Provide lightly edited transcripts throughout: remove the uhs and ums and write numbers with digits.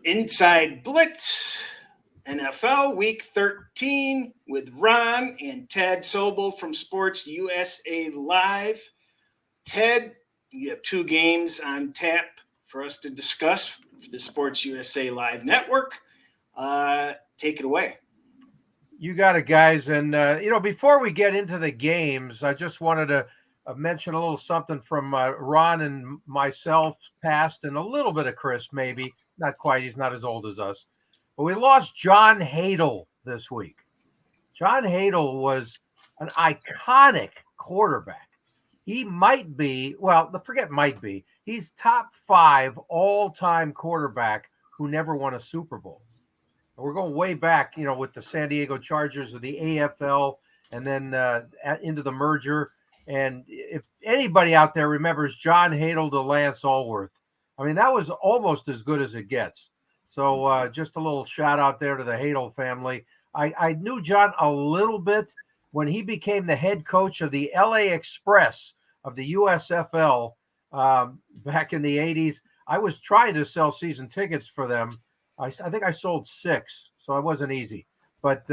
Inside Blitz NFL Week 13 with Ron and Ted Sobel from Sports USA Live. Ted, you have two games on tap for us to discuss for the Sports USA Live network. Take it away. You got it, guys. And, before we get into the games, I just wanted to mention a little something from Ron and myself past, and a little bit of Chris, maybe. Not quite. He's not as old as us. But we lost John Hadel this week. John Hadel was an iconic quarterback. He might be, he's top 5 all-time quarterback who never won a Super Bowl. We're going way back, with the San Diego Chargers of the AFL and then into the merger. And if anybody out there remembers John Hadel to Lance Allworth, I mean, that was almost as good as it gets. So just a little shout out there to the Hadel family. I knew John a little bit when he became the head coach of the LA Express of the USFL back in the 80s. I was trying to sell season tickets for them. I think I sold 6, so it wasn't easy. But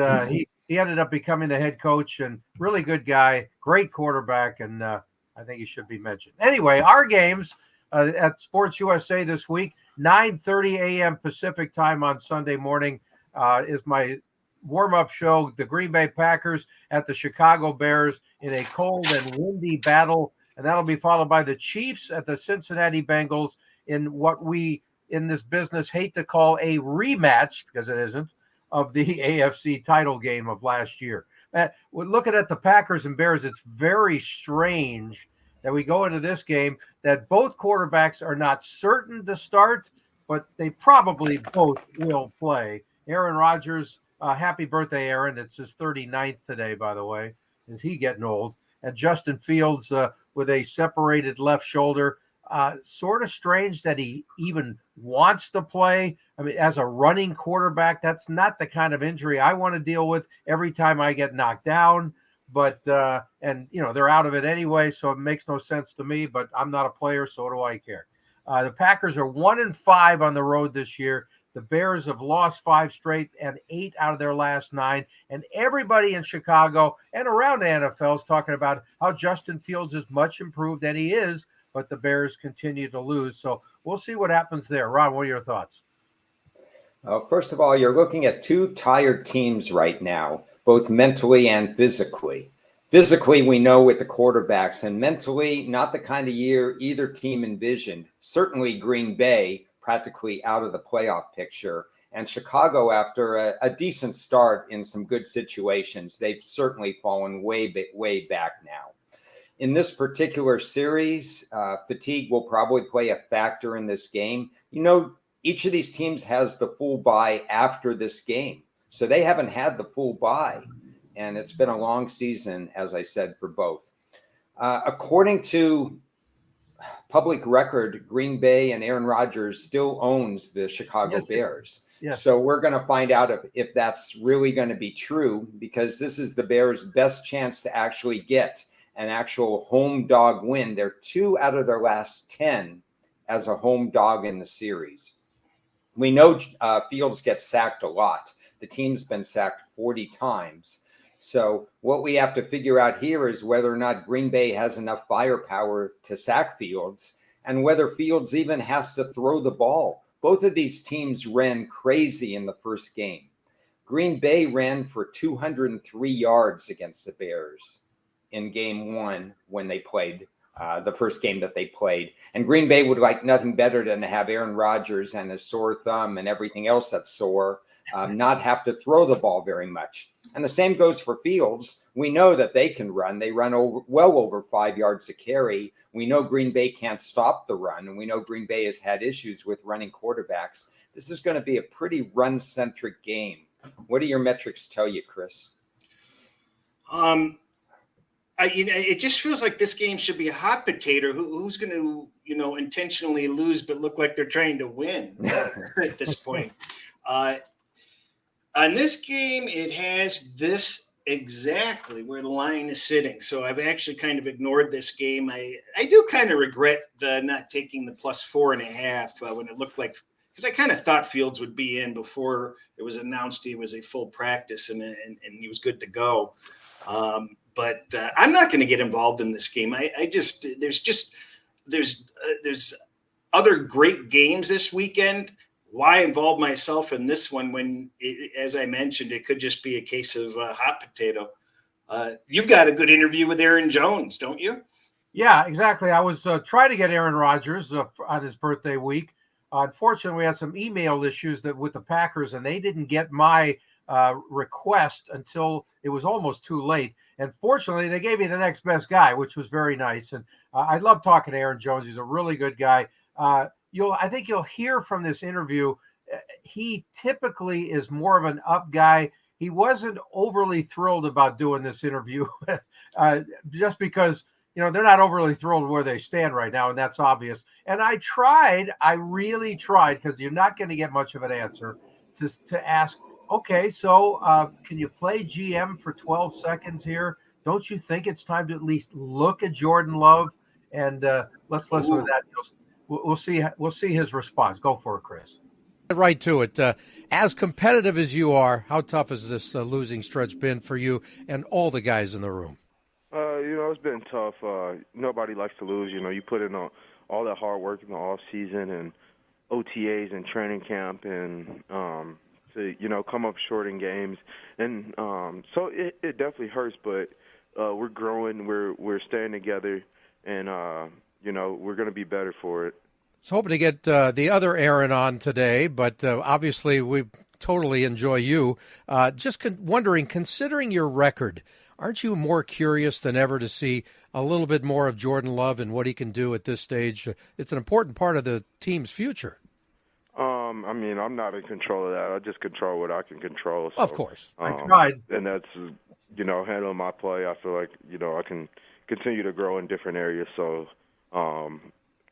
he ended up becoming the head coach, and really good guy, great quarterback, and I think he should be mentioned. Anyway, our games at Sports USA this week, 9:30 a.m. Pacific time on Sunday morning is my warm-up show. The Green Bay Packers at the Chicago Bears in a cold and windy battle, and that'll be followed by the Chiefs at the Cincinnati Bengals in what we in this business hate to call a rematch, because it isn't, of the AFC title game of last year. Looking at the Packers and Bears, it's very strange that we go into this game that both quarterbacks are not certain to start, but they probably both will play. Aaron Rodgers, happy birthday, Aaron. It's his 39th today, by the way. Is he getting old? And Justin Fields with a separated left shoulder. Sort of strange that he even wants to play. I mean, as a running quarterback, that's not the kind of injury I want to deal with every time I get knocked down. But, they're out of it anyway, so it makes no sense to me. But I'm not a player, so what do I care? The Packers are 1-5 on the road this year. The Bears have lost 5 straight and 8 out of their last 9. And everybody in Chicago and around the NFL is talking about how Justin Fields is much improved, and he is, but the Bears continue to lose. So we'll see what happens there. Ron, what are your thoughts? First of all, you're looking at 2 tired teams right now, both mentally and physically. Physically, we know with the quarterbacks, and mentally, not the kind of year either team envisioned. Certainly Green Bay, practically out of the playoff picture, and Chicago, after a decent start in some good situations, they've certainly fallen way back now. In this particular series, fatigue will probably play a factor in this game. Each of these teams has the full bye after this game. So they haven't had the full bye. And it's been a long season, as I said, for both. According to public record, Green Bay and Aaron Rodgers still owns the Chicago Bears. Yes. So we're going to find out if that's really going to be true, because this is the Bears' best chance to actually get an actual home dog win. They're 2 out of their last 10 as a home dog in the series. We know Fields gets sacked a lot. The team's been sacked 40 times. So what we have to figure out here is whether or not Green Bay has enough firepower to sack Fields, and whether Fields even has to throw the ball. Both of these teams ran crazy in the first game. Green Bay ran for 203 yards against the Bears in game 1 when they played the first game that they played. And Green Bay would like nothing better than to have Aaron Rodgers and his sore thumb and everything else that's sore not have to throw the ball very much. And the same goes for Fields. We know that they can run. They run well over 5 yards a carry. We know Green Bay can't stop the run, and we know Green Bay has had issues with running quarterbacks. This is going to be a pretty run-centric game. What do your metrics tell you, Chris? It just feels like this game should be a hot potato. Who's going to, intentionally lose but look like they're trying to win at this point? On this game, it has this exactly where the line is sitting. So I've actually kind of ignored this game. I do kind of regret not taking the +4.5 when it looked like because I kind of thought Fields would be in before it was announced he was a full practice and he was good to go. But I'm not going to get involved in this game. There's other great games this weekend. Why involve myself in this one when, as I mentioned, it could just be a case of hot potato? You've got a good interview with Aaron Jones, don't you? Yeah, exactly. I was trying to get Aaron Rodgers on his birthday week. Unfortunately, we had some email issues with the Packers, and they didn't get my request until it was almost too late. And fortunately, they gave me the next best guy, which was very nice. And I love talking to Aaron Jones. He's a really good guy. I think you'll hear from this interview. He typically is more of an up guy. He wasn't overly thrilled about doing this interview, just because they're not overly thrilled where they stand right now, and that's obvious. And I really tried, because you're not going to get much of an answer, to ask, okay, so can you play GM for 12 seconds here? Don't you think it's time to at least look at Jordan Love? And let's listen to that. We'll see his response. Go for it, Chris. Right to it. As competitive as you are, how tough has this losing stretch been for you and all the guys in the room? It's been tough. Nobody likes to lose. You put in all that hard work in the off season and OTAs and training camp, and to come up short in games, and so it definitely hurts. But we're growing. We're staying together, and we're going to be better for it. I was hoping to get the other Aaron on today, but obviously we totally enjoy you. Just wondering, considering your record, aren't you more curious than ever to see a little bit more of Jordan Love and what he can do at this stage? It's an important part of the team's future. I'm not in control of that. I just control what I can control. So, of course. I tried. And that's, handling my play. I feel like, I can continue to grow in different areas. So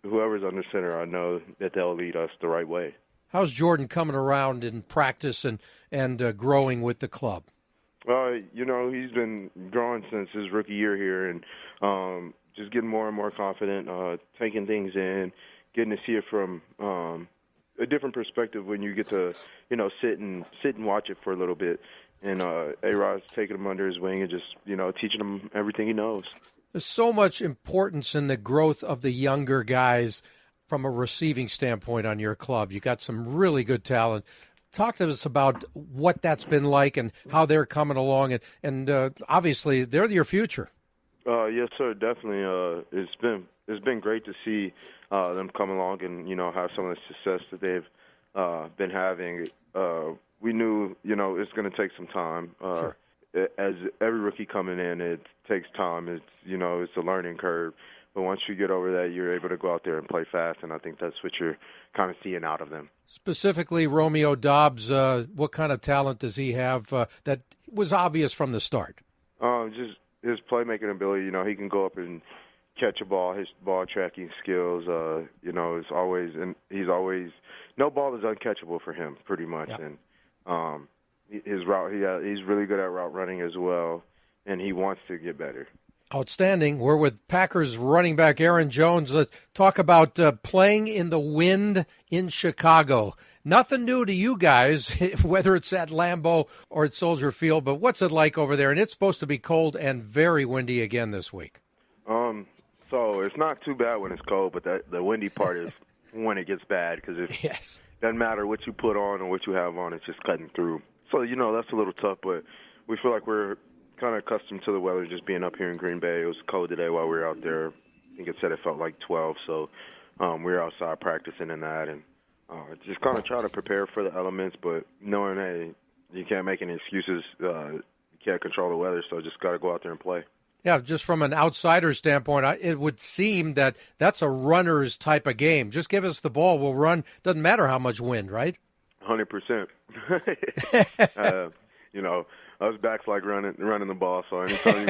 whoever's under center, I know that they'll lead us the right way. How's Jordan coming around in practice and growing with the club? He's been growing since his rookie year here, and just getting more and more confident, taking things in, getting to see it from a different perspective when you get to, sit and watch it for a little bit. And A-Rod's taking him under his wing and just, teaching him everything he knows. There's so much importance in the growth of the younger guys from a receiving standpoint on your club. You got some really good talent. Talk to us about what that's been like and how they're coming along, and obviously they're your future. Yes, sir, definitely. It's been great to see them come along and have some of the success that they've been having. We knew it's going to take some time. Sure. As every rookie coming in, it takes time. It's a learning curve. But once you get over that, you're able to go out there and play fast, and I think that's what you're kind of seeing out of them. Specifically, Romeo Dobbs, what kind of talent does he have that was obvious from the start? Just his playmaking ability. He can go up and catch a ball. His ball tracking skills. Is always, and he's always, no ball is uncatchable for him, pretty much. Yeah. And his route, he's really good at route running as well, and he wants to get better. Outstanding. We're with Packers running back Aaron Jones. Let's talk about playing in the wind in Chicago. Nothing new to you guys, whether it's at Lambeau or at Soldier Field, but what's it like over there? And it's supposed to be cold and very windy again this week. So it's not too bad when it's cold, but the windy part is when it gets bad, because it doesn't matter what you put on or what you have on, it's just cutting through. So, that's a little tough, but we feel like we're kind of accustomed to the weather just being up here in Green Bay. It was cold today while we were out there. I think it said it felt like 12, so we were outside practicing in that, and just kind of try to prepare for the elements, but knowing, hey, you can't make any excuses. You can't control the weather, so just got to go out there and play. Yeah, just from an outsider standpoint, it would seem that that's a runner's type of game. Just give us the ball, we'll run. Doesn't matter how much wind, right? 100%. Us backs like running the ball, so anytime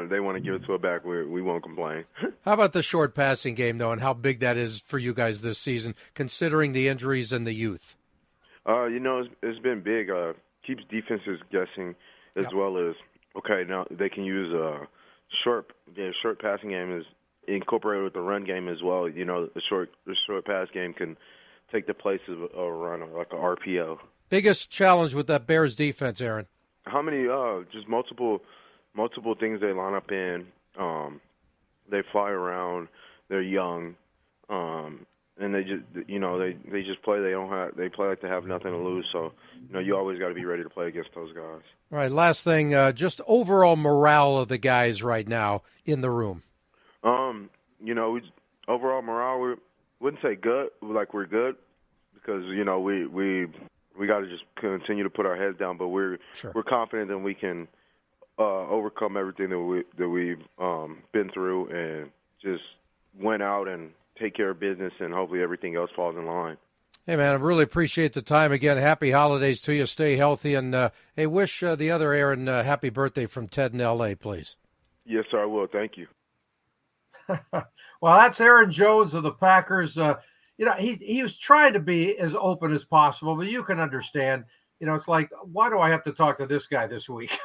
they want to give it to a back, we won't complain. How about the short passing game, though, and how big that is for you guys this season, considering the injuries and the youth? It's been big. Keeps defenses guessing, as well as, okay, now they can use a short passing game is incorporated with the run game as well. The short pass game can take the place of a runner, like a RPO. Biggest challenge with that Bears defense, Aaron? How many? Just multiple things they line up in. They fly around. They're young, and they just they just play. They play like they have nothing to lose. So you always got to be ready to play against those guys. All right. Last thing, just overall morale of the guys right now in the room. Overall morale, we wouldn't say good. Like we're good because we got to just continue to put our heads down. But we're confident that we can overcome everything that we've been through and just went out and take care of business, and hopefully everything else falls in line. Hey, man, I really appreciate the time. Again, happy holidays to you. Stay healthy. And, hey, wish the other Aaron happy birthday from Ted in L.A., please. Yes, sir, I will. Thank you. Well, that's Aaron Jones of the Packers. He was trying to be as open as possible, but you can understand. It's like, why do I have to talk to this guy this week?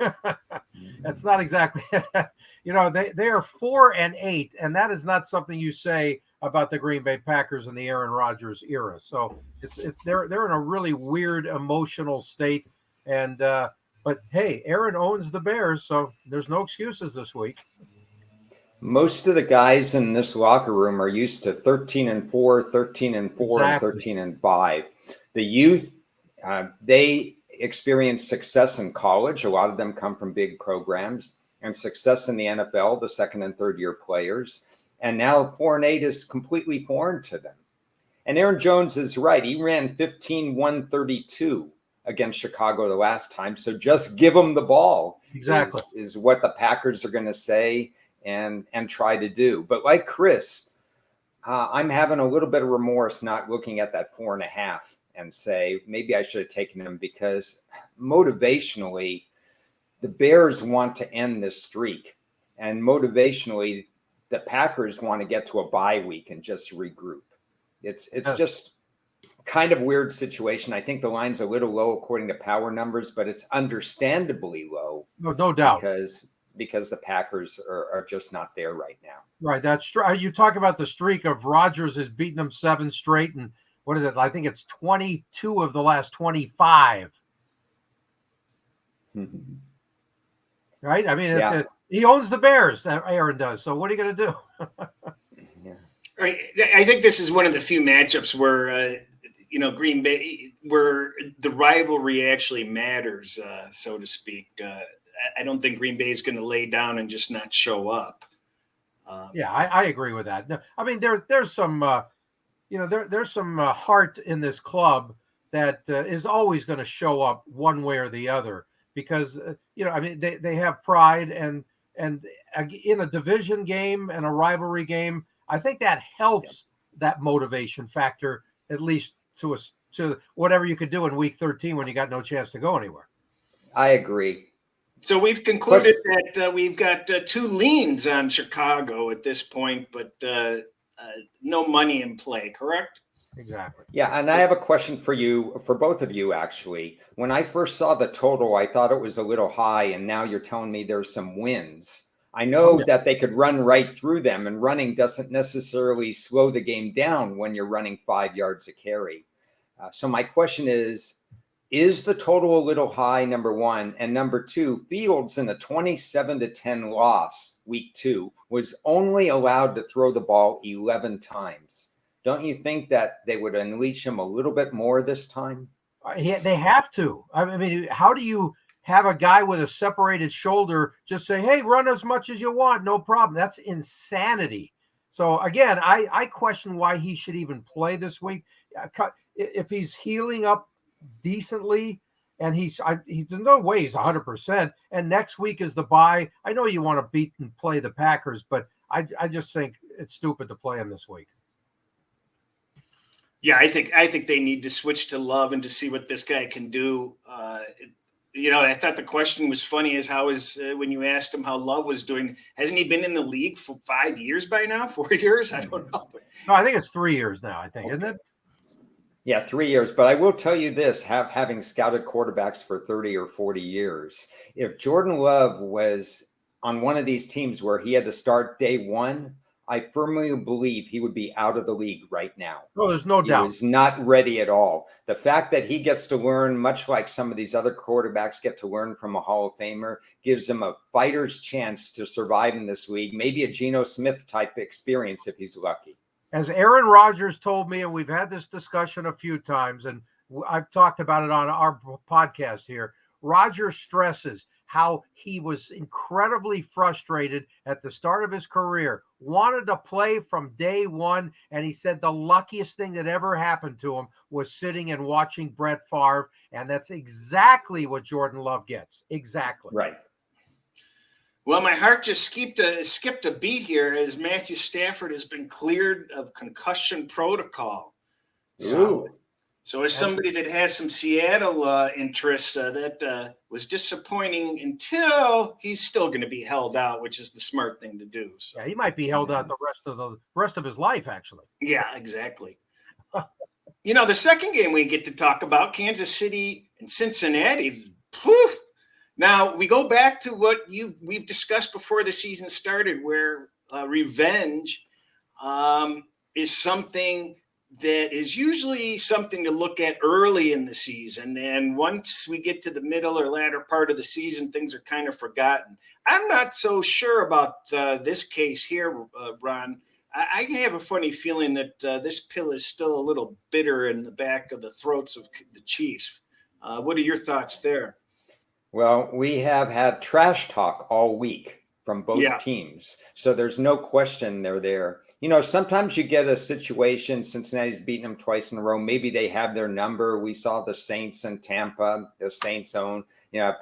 That's not exactly, they are 4-8, and that is not something you say about the Green Bay Packers in the Aaron Rodgers era. So they're in a really weird emotional state. And but hey, Aaron owns the Bears, so there's no excuses this week. Most of the guys in this locker room are used to 13-4, 13-4, Exactly. and 13-5. The youth, they experience success in college. A lot of them come from big programs, and success in the NFL, the second and third year players. And now 4-8 is completely foreign to them. And Aaron Jones is right. He ran 15-132 against Chicago the last time. So just give them the ball. Exactly. Is what the Packers are going to say and try to do. But like Chris, I'm having a little bit of remorse not looking at that 4.5 and say, maybe I should have taken him, because motivationally, the Bears want to end this streak. And motivationally, the Packers want to get to a bye week and just regroup. It's just kind of weird situation. I think the line's a little low according to power numbers, but it's understandably low. No doubt. Because the Packers are just not there right now. Right. That's true. You talk about the streak of Rodgers has beaten them 7 straight. And what is it? I think it's 22 of the last 25. Right. I mean, he owns the Bears. Aaron does. So what are you going to do? Yeah. Right. I think this is one of the few matchups where, Green Bay, where the rivalry actually matters, so to speak. I don't think Green Bay is going to lay down and just not show up. I agree with that. I mean, there's some, there's some heart in this club that is always going to show up one way or the other, because, they have pride, and in a division game and a rivalry game, I think that helps that motivation factor, at least to whatever you could do in week 13 when you got no chance to go anywhere. I agree. So we've concluded that we've got 2 leans on Chicago at this point, but no money in play, correct? Exactly. Yeah, and I have a question for both of you, actually. When I first saw the total, I thought it was a little high, and now you're telling me there's some wins. I know that they could run right through them, and running doesn't necessarily slow the game down when you're running 5 yards a carry. So my question is the total a little high, number one? And number two, Fields in a 27-10 loss, week 2, was only allowed to throw the ball 11 times. Don't you think that they would unleash him a little bit more this time? They have to. I mean, how do you have a guy with a separated shoulder just say, hey, run as much as you want, no problem? That's insanity. So, again, I question why he should even play this week. If he's healing up decently, and he's no way he's 100%, and next week is the bye. I know you want to beat and play the Packers, but I just think it's stupid to play him this week. Yeah, I think they need to switch to Love and to see what this guy can do. I thought the question was funny as when you asked him how Love was doing. Hasn't he been in the league for 5 years by now? 4 years? I don't know. No, I think it's 3 years now, isn't it? Yeah, 3 years. But I will tell you this, having scouted quarterbacks for 30 or 40 years, if Jordan Love was on one of these teams where he had to start day one, I firmly believe he would be out of the league right now. Oh, there's no doubt. He was not ready at all. The fact that he gets to learn, much like some of these other quarterbacks get to learn from a Hall of Famer, gives him a fighter's chance to survive in this league, maybe a Geno Smith type experience if he's lucky. As Aaron Rodgers told me, and we've had this discussion a few times, and I've talked about it on our podcast here, Rodgers stresses how he was incredibly frustrated at the start of his career, wanted to play from day one, and he said the luckiest thing that ever happened to him was sitting and watching Brett Favre, and that's exactly what Jordan Love gets. Exactly. Right. Well, my heart just skipped a beat here as Matthew Stafford has been cleared of concussion protocol. So as somebody that has some Seattle interests, that was disappointing until he's still going to be held out, which is the smart thing to do. So. Yeah, he might be held out the rest of his life, actually. Yeah, exactly. The second game we get to talk about, Kansas City and Cincinnati. Whew. Now we go back to what we've discussed before the season started, where revenge is something that is usually something to look at early in the season. And once we get to the middle or latter part of the season, things are kind of forgotten. I'm not so sure about this case here, Ron. I have a funny feeling that this pill is still a little bitter in the back of the throats of the Chiefs. What are your thoughts there? Well, we have had trash talk all week from both teams. So there's no question they're there. Sometimes you get a situation, Cincinnati's beaten them twice in a row. Maybe they have their number. We saw the Saints in Tampa, the Saints own,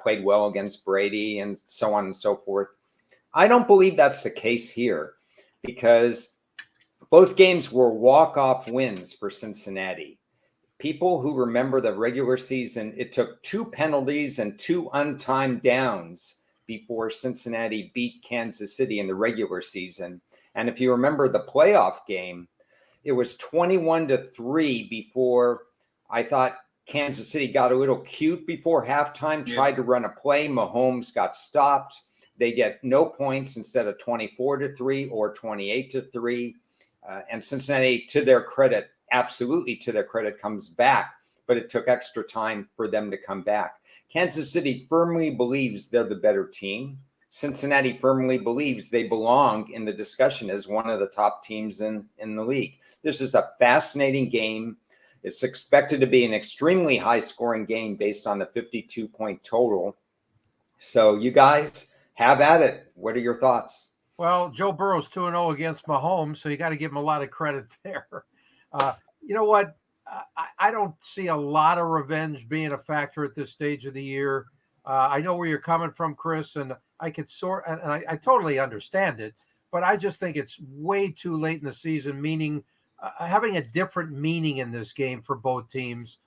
played well against Brady and so on and so forth. I don't believe that's the case here because both games were walk-off wins for Cincinnati. People who remember the regular season, it took 2 penalties and 2 untimed downs before Cincinnati beat Kansas City in the regular season. And if you remember the playoff game, it was 21-3 before I thought Kansas City got a little cute before halftime, tried to run a play. Mahomes got stopped. They get no points instead of 24-3 or 28-3. And Cincinnati, to their credit, absolutely to their credit, comes back, but it took extra time for them to come back. Kansas City firmly believes they're the better team. Cincinnati firmly believes they belong in the discussion as one of the top teams in the league. This is a fascinating game. It's expected to be an extremely high-scoring game based on the 52-point total. So you guys have at it. What are your thoughts? Well, Joe Burrow's 2-0 against Mahomes, so you got to give him a lot of credit there. You know what? I don't see a lot of revenge being a factor at this stage of the year. I know where you're coming from, Chris, and I could I totally understand it, but I just think it's way too late in the season, meaning having a different meaning in this game for both teams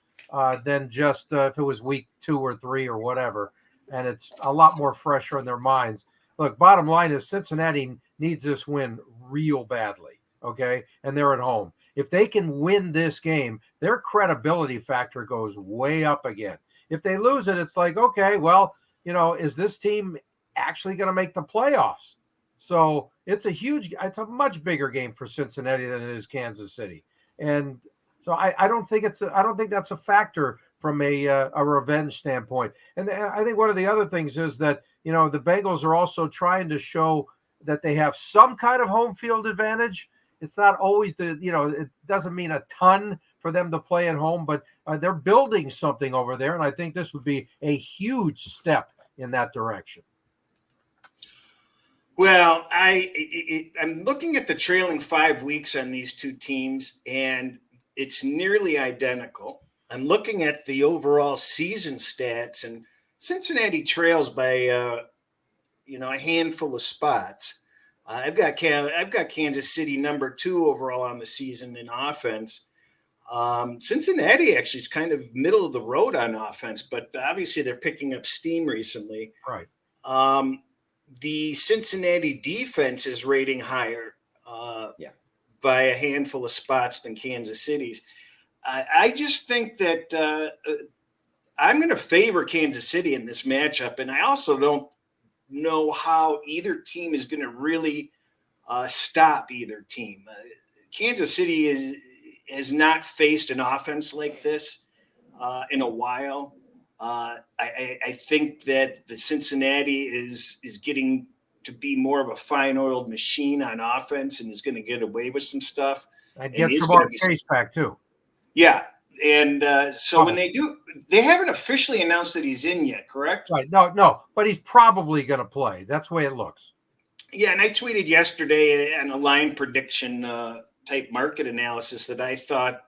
than just if it was week 2 or 3 or whatever, and it's a lot more fresher in their minds. Look, bottom line is Cincinnati needs this win real badly, okay? And they're at home. If they can win this game, their credibility factor goes way up again. If they lose it, it's like, okay, well, is this team actually going to make the playoffs? So it's a much bigger game for Cincinnati than it is Kansas City. And so I don't think that's a factor from a revenge standpoint. And I think one of the other things is that, the Bengals are also trying to show that they have some kind of home field advantage. It's not always it doesn't mean a ton for them to play at home, but they're building something over there. And I think this would be a huge step in that direction. Well, I'm looking at the trailing 5 weeks on these two teams, and it's nearly identical. I'm looking at the overall season stats, and Cincinnati trails by a handful of spots. I've got Kansas City number 2 overall on the season in offense. Cincinnati actually is kind of middle of the road on offense, but obviously they're picking up steam recently. Right. The Cincinnati defense is rating higher by a handful of spots than Kansas City's. I just think that I'm going to favor Kansas City in this matchup, and I also don't know how either team is going to really stop either team. Kansas City has not faced an offense like this in a while. I think that the Cincinnati is getting to be more of a fine-oiled machine on offense and is going to get away with some stuff. And And get is Jamar going to be Chase back too. Yeah. And so when they do, they haven't officially announced that he's in yet, correct? Right. No, but he's probably going to play. That's the way it looks. Yeah, and I tweeted yesterday on a line prediction type market analysis that I thought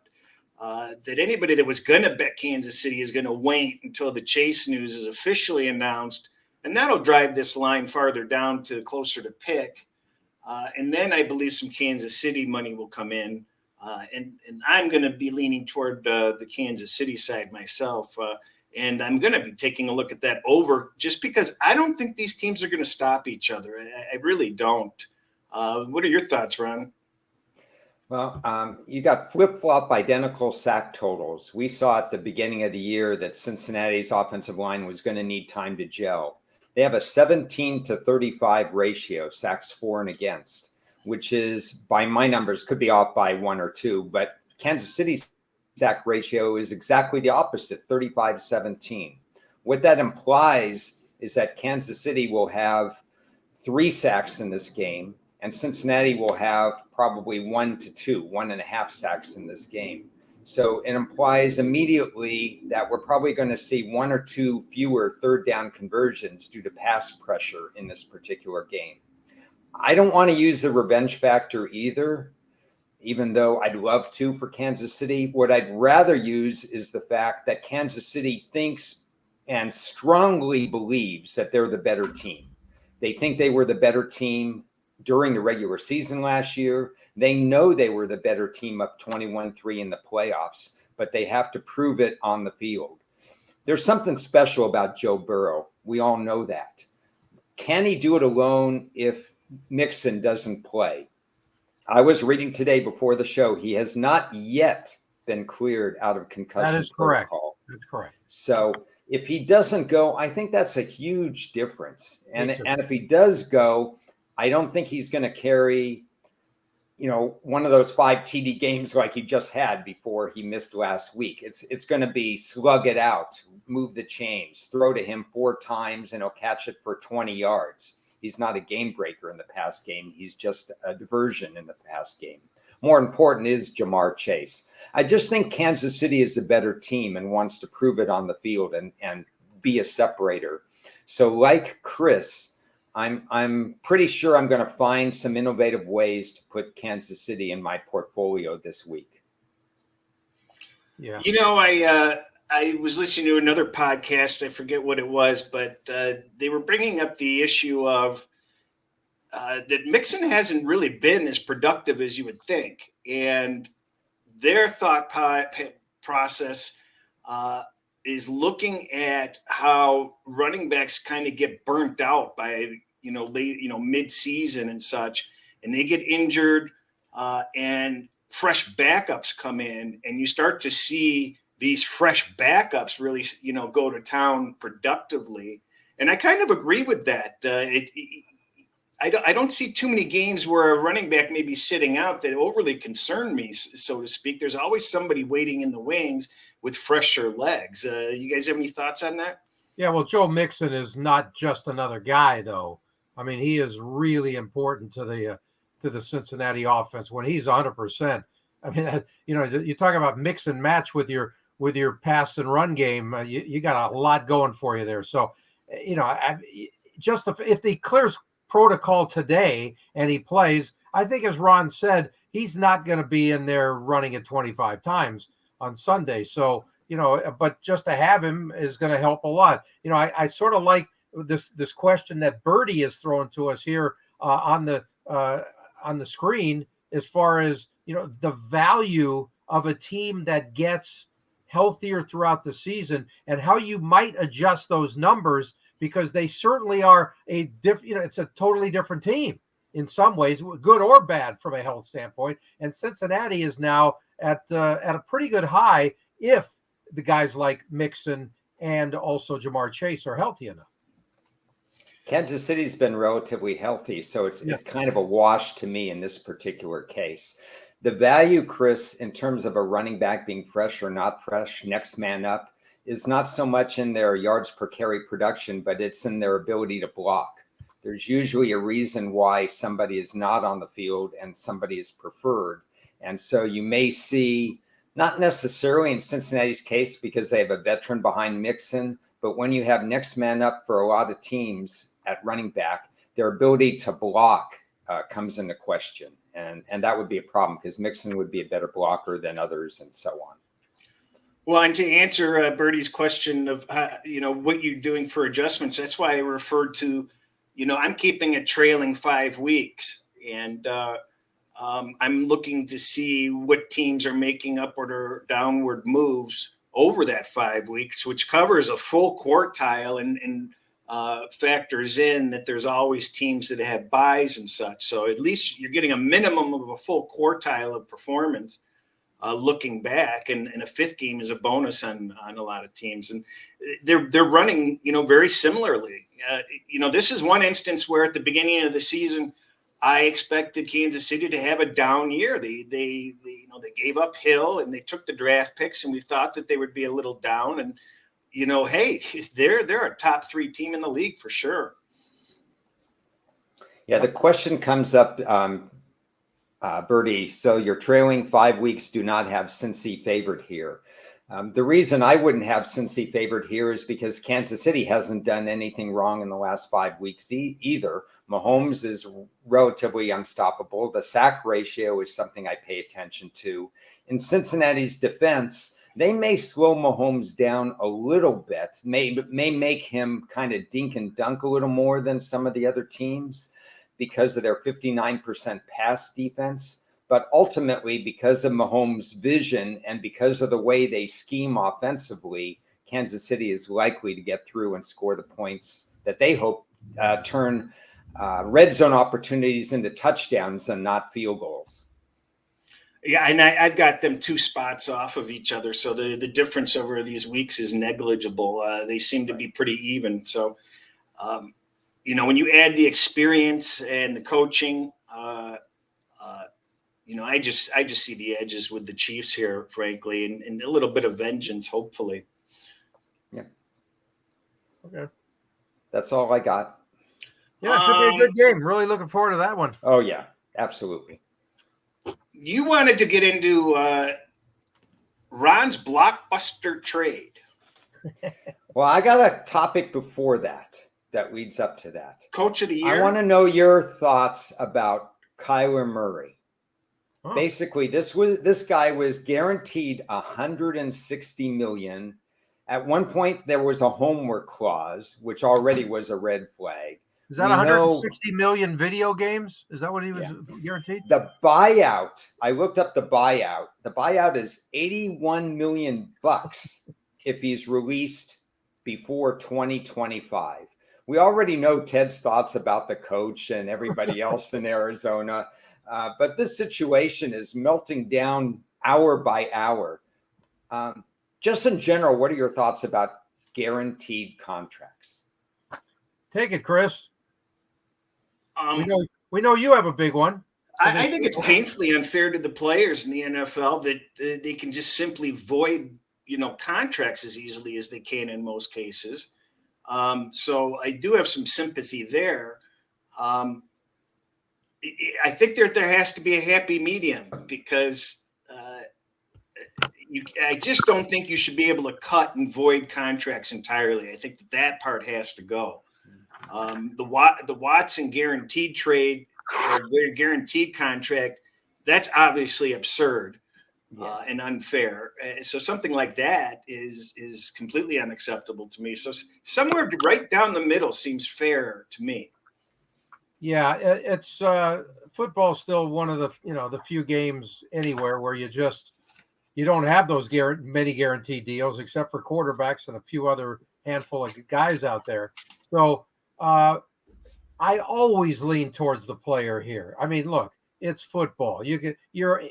that anybody that was going to bet Kansas City is going to wait until the Chase news is officially announced, and that'll drive this line farther down to closer to pick. And then I believe some Kansas City money will come in. And I'm going to be leaning toward the Kansas City side myself. And I'm going to be taking a look at that over just because I don't think these teams are going to stop each other. I really don't. What are your thoughts, Ron? Well, you got flip-flop identical sack totals. We saw at the beginning of the year that Cincinnati's offensive line was going to need time to gel. They have a 17-35 ratio, sacks for and against, which is, by my numbers, could be off by 1 or 2, but Kansas City's sack ratio is exactly the opposite, 35-17. What that implies is that Kansas City will have 3 sacks in this game, and Cincinnati will have probably 1 to 2, 1.5 sacks in this game. So it implies immediately that we're probably going to see 1 or 2 fewer third down conversions due to pass pressure in this particular game. I don't want to use the revenge factor either, even though I'd love to for Kansas City. What I'd rather use is the fact that Kansas City thinks and strongly believes that they're the better team. They think they were the better team during the regular season last year. They know they were the better team up 21-3 in the playoffs, but they have to prove it on the field. There's something special about Joe Burrow. We all know that. Can he do it alone if Mixon doesn't play? I was reading today before the show. He has not yet been cleared out of concussion That is correct. protocol. That's correct. So if he doesn't go, I think that's a huge difference. And if he does go, I don't think he's going to carry, one of those 5 TD games like he just had before he missed last week. It's going to be slug it out, move the chains, throw to him 4 times, and he'll catch it for 20 yards. He's not a game breaker in the pass game. He's just a diversion in the pass game. More important is Jamar Chase. I just think Kansas City is a better team and wants to prove it on the field and be a separator. So like Chris, I'm pretty sure I'm going to find some innovative ways to put Kansas City in my portfolio this week. Yeah. I was listening to another podcast. I forget what it was, but they were bringing up the issue of that Mixon hasn't really been as productive as you would think. And their thought process is looking at how running backs kind of get burnt out by, late, mid-season and such, and they get injured and fresh backups come in, and you start to see these fresh backups really, go to town productively. And I kind of agree with that. I don't see too many games where a running back may be sitting out that overly concern me, so to speak. There's always somebody waiting in the wings with fresher legs. You guys have any thoughts on that? Yeah, well, Joe Mixon is not just another guy, though. I mean, he is really important to the Cincinnati offense when he's 100%. I mean, you talk about mix and match with your pass and run game. You got a lot going for you there. So, if he clears protocol today and he plays, I think, as Ron said, he's not going to be in there running it 25 times on Sunday. So, but just to have him is going to help a lot. I sort of like this question that Birdie is throwing to us here on the screen, as far as, the value of a team that gets healthier throughout the season and how you might adjust those numbers, because they certainly are it's a totally different team in some ways, good or bad from a health standpoint. And Cincinnati is now at a pretty good high if the guys like Mixon and also Jamar Chase are healthy enough. Kansas City's been relatively healthy, so it's kind of a wash to me in this particular case. The value, Chris, in terms of a running back being fresh or not fresh, next man up, is not so much in their yards per carry production, but it's in their ability to block. There's usually a reason why somebody is not on the field and somebody is preferred. And so you may see, not necessarily in Cincinnati's case because they have a veteran behind Mixon, but when you have next man up for a lot of teams at running back, their ability to block comes into question. And that would be a problem because Mixon would be a better blocker than others and so on. Well, and to answer Bertie's question of, what you're doing for adjustments, that's why I referred to, I'm keeping it trailing 5 weeks. And I'm looking to see what teams are making upward or downward moves over that 5 weeks, which covers a full quartile and factors in that there's always teams that have buys and such. So at least you're getting a minimum of a full quartile of performance looking back, and a fifth game is a bonus on a lot of teams. And they're running, very similarly. This is one instance where at the beginning of the season, I expected Kansas City to have a down year. They gave up Hill and they took the draft picks, and we thought that they would be a little down. And hey, they're a top 3 team in the league for sure. Yeah, the question comes up, Bertie. So you're trailing 5 weeks. Do not have Cincy favored here. The reason I wouldn't have Cincy favored here is because Kansas City hasn't done anything wrong in the last 5 weeks either. Mahomes is relatively unstoppable. The sack ratio is something I pay attention to. In Cincinnati's defense, they may slow Mahomes down a little bit, may make him kind of dink and dunk a little more than some of the other teams because of their 59% pass defense. But ultimately, because of Mahomes' vision and because of the way they scheme offensively, Kansas City is likely to get through and score the points that they hope turn red zone opportunities into touchdowns and not field goals. Yeah, and I've got them 2 spots off of each other, so the difference over these weeks is negligible. They seem to be pretty even. So, when you add the experience and the coaching, I just see the edges with the Chiefs here, frankly, and a little bit of vengeance, hopefully. Yeah. Okay. That's all I got. Yeah, it should be a good game. Really looking forward to that one. Oh, yeah, absolutely. You wanted to get into Ron's blockbuster trade. Well, I got a topic before that leads up to that. Coach of the year? I want to know your thoughts about Kyler Murray. Huh. Basically, this guy was guaranteed $160 million. At one point, there was a homework clause, which already was a red flag. Is that 160 million video games? Is that what he was guaranteed? The buyout, I looked up the buyout. The buyout is $81 million if he's released before 2025. We already know Ted's thoughts about the coach and everybody else in Arizona. But this situation is melting down hour by hour. Just in general, what are your thoughts about guaranteed contracts? Take it, Chris. We know you have a big one. I think it's painfully unfair to the players in the NFL that they can just simply void, contracts as easily as they can in most cases. So I do have some sympathy there. I think there has to be a happy medium because I just don't think you should be able to cut and void contracts entirely. I think that part has to go. The Watson guaranteed trade or guaranteed contract, that's obviously absurd and unfair. So something like that is completely unacceptable to me. So somewhere right down the middle seems fair to me. Yeah, it's football still one of the few games anywhere where you don't have those many guaranteed deals except for quarterbacks and a few other handful of guys out there. So I always lean towards the player here. I mean, look, it's football. Your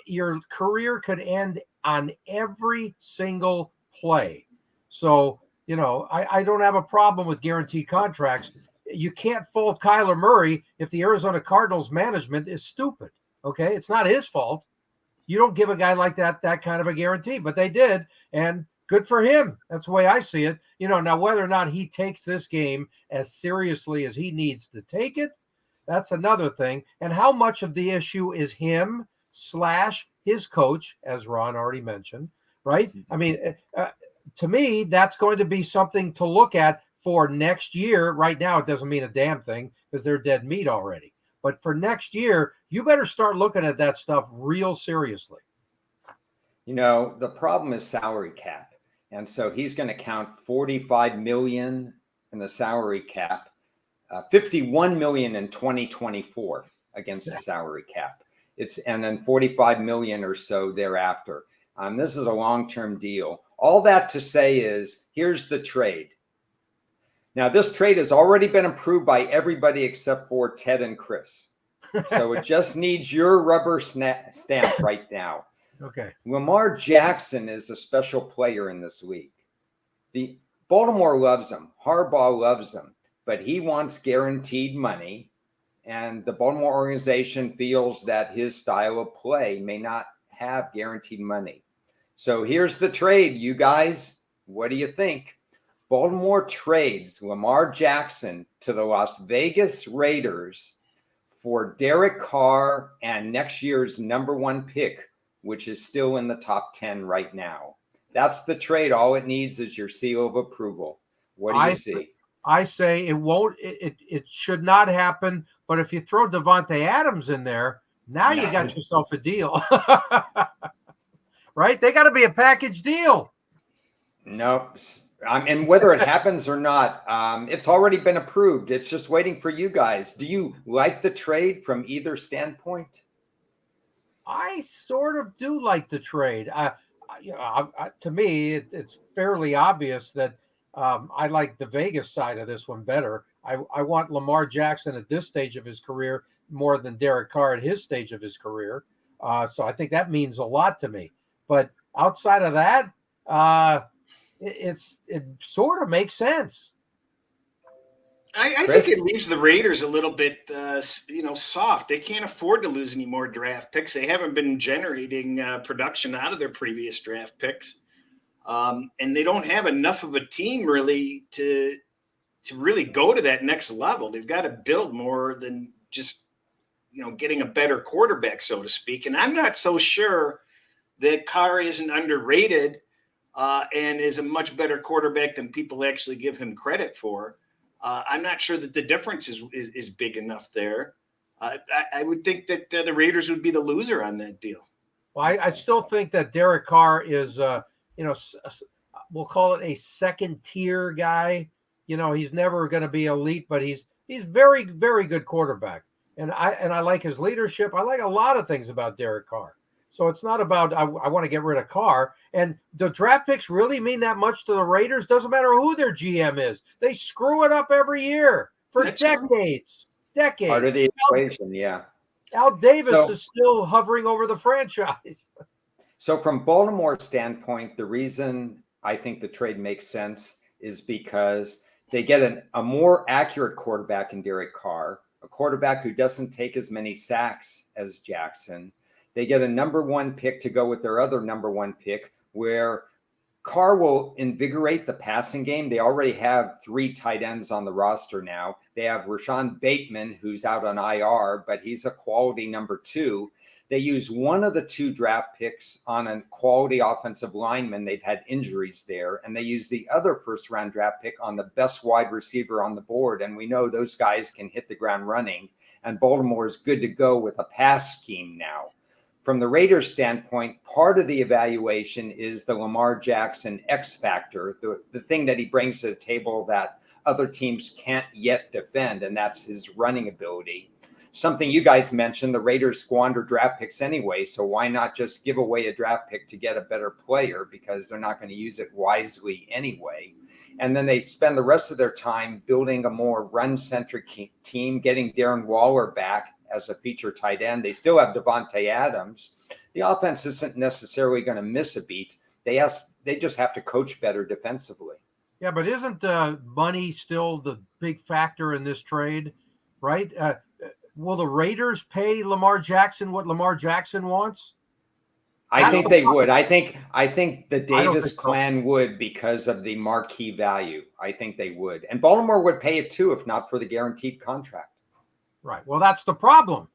career could end on every single play. So I don't have a problem with guaranteed contracts. you can't fault Kyler Murray if the Arizona Cardinals management is stupid. Okay, it's not his fault. You don't give a guy like that kind of a guarantee, but they did, and good for him. That's the way I see it. Now whether or not he takes this game as seriously as he needs to take it, that's another thing. And how much of the issue is him / his coach, as Ron already mentioned, right? I mean, to me, that's going to be something to look at for next year. Right now, it doesn't mean a damn thing because they're dead meat already. But for next year, you better start looking at that stuff real seriously. The problem is salary cap. And so he's going to count $45 million in the salary cap, $51 million in 2024 against the salary cap. And then $45 million or so thereafter. This is a long-term deal. All that to say is, here's the trade. Now, this trade has already been approved by everybody except for Ted and Chris. So it just needs your rubber stamp right now. Okay. Lamar Jackson is a special player in this league. The Baltimore loves him. Harbaugh loves him. But he wants guaranteed money. And the Baltimore organization feels that his style of play may not have guaranteed money. So here's the trade, you guys. What do you think? Baltimore trades Lamar Jackson to the Las Vegas Raiders for Derek Carr and next year's #1 pick, which is still in the top 10 right now. That's the trade. All it needs is your seal of approval. What do you see? I say it won't. It should not happen. But if you throw Devontae Adams in there, now you got yourself a deal. Right? They got to be a package deal. Nope. And whether it happens or not, it's already been approved. It's just waiting for you guys. Do you like the trade from either standpoint? I sort of do like the trade. To me, it's fairly obvious that I like the Vegas side of this one better. I want Lamar Jackson at this stage of his career more than Derek Carr at his stage of his career. So I think that means a lot to me. But outside of that, it sort of makes sense. I think it leaves the Raiders a little bit, soft. They can't afford to lose any more draft picks. They haven't been generating production out of their previous draft picks, and they don't have enough of a team really to really go to that next level. They've got to build more than just getting a better quarterback, so to speak. And I'm not so sure that Carr isn't underrated and is a much better quarterback than people actually give him credit for. I'm not sure that the difference is big enough there. I would think that the Raiders would be the loser on that deal. Well, I still think that Derek Carr is, we'll call it a second tier guy. He's never going to be elite, but he's very, very good quarterback. And I like his leadership. I like a lot of things about Derek Carr. So it's not about I want to get rid of Carr. And the draft picks really mean that much to the Raiders. Doesn't matter who their GM is. They screw it up every year for decades. Decades. Part of the equation, yeah. Al Davis is still hovering over the franchise. So from Baltimore's standpoint, the reason I think the trade makes sense is because they get a more accurate quarterback in Derek Carr, a quarterback who doesn't take as many sacks as Jackson. They get a #1 pick to go with their other #1 pick, where Carr will invigorate the passing game. They already have 3 tight ends on the roster now. They have Rashawn Bateman, who's out on IR, but he's a quality #2. They use one of the 2 draft picks on a quality offensive lineman. They've had injuries there. And they use the other first-round draft pick on the best wide receiver on the board. And we know those guys can hit the ground running. And Baltimore is good to go with a pass scheme now. From the Raiders' standpoint, part of the evaluation is the Lamar Jackson X factor, the thing that he brings to the table that other teams can't yet defend, and that's his running ability. Something you guys mentioned, the Raiders squander draft picks anyway, so why not just give away a draft pick to get a better player, because they're not going to use it wisely anyway. And then they spend the rest of their time building a more run-centric team, getting Darren Waller back as a feature tight end. They still have Devontae Adams. The offense isn't necessarily going to miss a beat. They just have to coach better defensively. Yeah, but isn't money still the big factor in this trade, right? Will the Raiders pay Lamar Jackson what Lamar Jackson wants? I think they would. I think the I don't Davis think so. clan would because of the marquee value. I think they would. And Baltimore would pay it too if not for the guaranteed contract. Right. Well, that's the problem.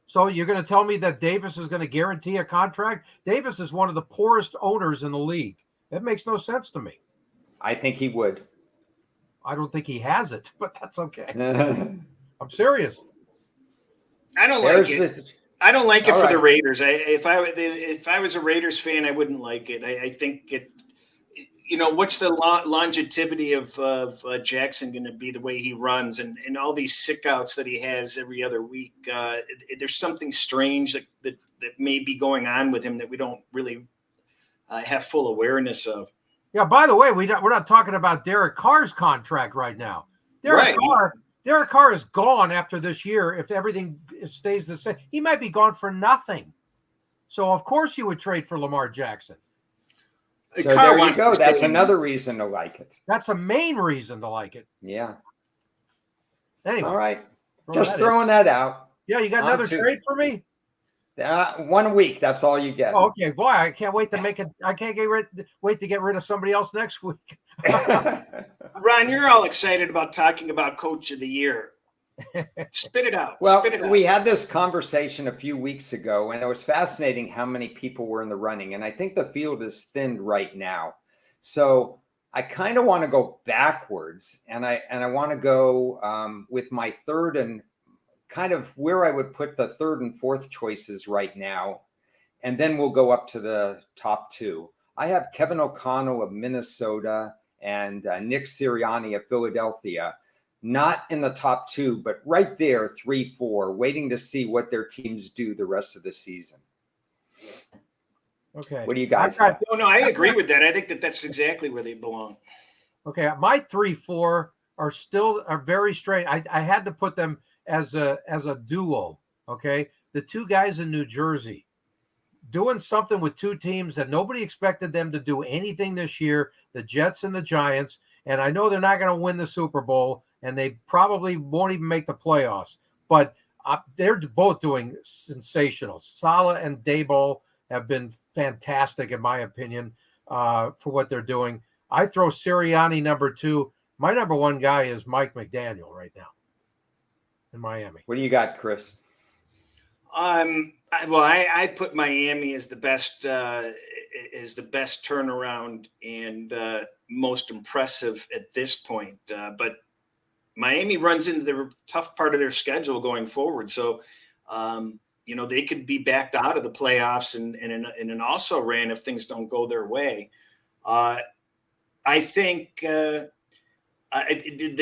So you're going to tell me that Davis is going to guarantee a contract? Davis is one of the poorest owners in the league. That makes no sense to me. I think he would. I don't think he has it, but that's okay. I'm serious. I don't like it. I don't like it for the Raiders. If I was a Raiders fan, I wouldn't like it. I think it. What's the longevity of Jackson going to be the way he runs and all these sick outs that he has every other week? There's something strange that may be going on with him that we don't really have full awareness of. Yeah. By the way, we're not talking about Derek Carr's contract right now. Derek Carr is gone after this year. If everything stays the same, he might be gone for nothing. So of course you would trade for Lamar Jackson. So there you go. That's another reason to like it. That's a main reason to like it. Yeah. Anyway. All right. Just throwing that out. Yeah, you got another trade for me? 1 week. That's all you get. Oh, okay. Boy, I can't wait to make it. I can't wait to get rid of somebody else next week. Ron, you're all excited about talking about Coach of the Year. Spit it out. Well, Spit it out. We had this conversation a few weeks ago, and it was fascinating how many people were in the running. And I think the field is thinned right now. So I kind of want to go backwards, and I want to go with my third and kind of where I would put the third and fourth choices right now. And then we'll go up to the top two. I have Kevin O'Connell of Minnesota and Nick Sirianni of Philadelphia. Not in the top two, but right there, 3-4, waiting to see what their teams do the rest of the season. Okay. What do you guys have? No, I agree with that. I think that's exactly where they belong. Okay. My 3-4 are very strange. I had to put them as a duo. Okay. The two guys in New Jersey doing something with two teams that nobody expected them to do anything this year, the Jets and the Giants. And I know they're not going to win the Super Bowl, and they probably won't even make the playoffs. But they're both doing sensational. Saleh and Daboll have been fantastic, in my opinion, for what they're doing. I throw Sirianni number 2. My number 1 guy is Mike McDaniel right now in Miami. What do you got, Chris? I put Miami as the best turnaround and most impressive at this point. But Miami runs into the tough part of their schedule going forward. So, they could be backed out of the playoffs and an also ran if things don't go their way. I think the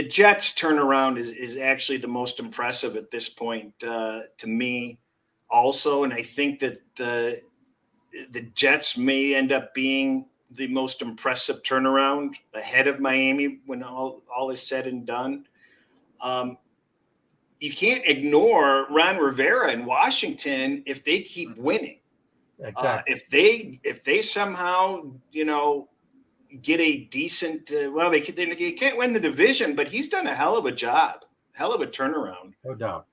Jets turnaround is actually the most impressive at this point to me also. And I think that the Jets may end up being the most impressive turnaround ahead of Miami when all is said and done. You can't ignore Ron Rivera in Washington if they keep winning. Exactly. If they somehow, get a decent, they can't win the division, but he's done a hell of a job, hell of a turnaround. No doubt.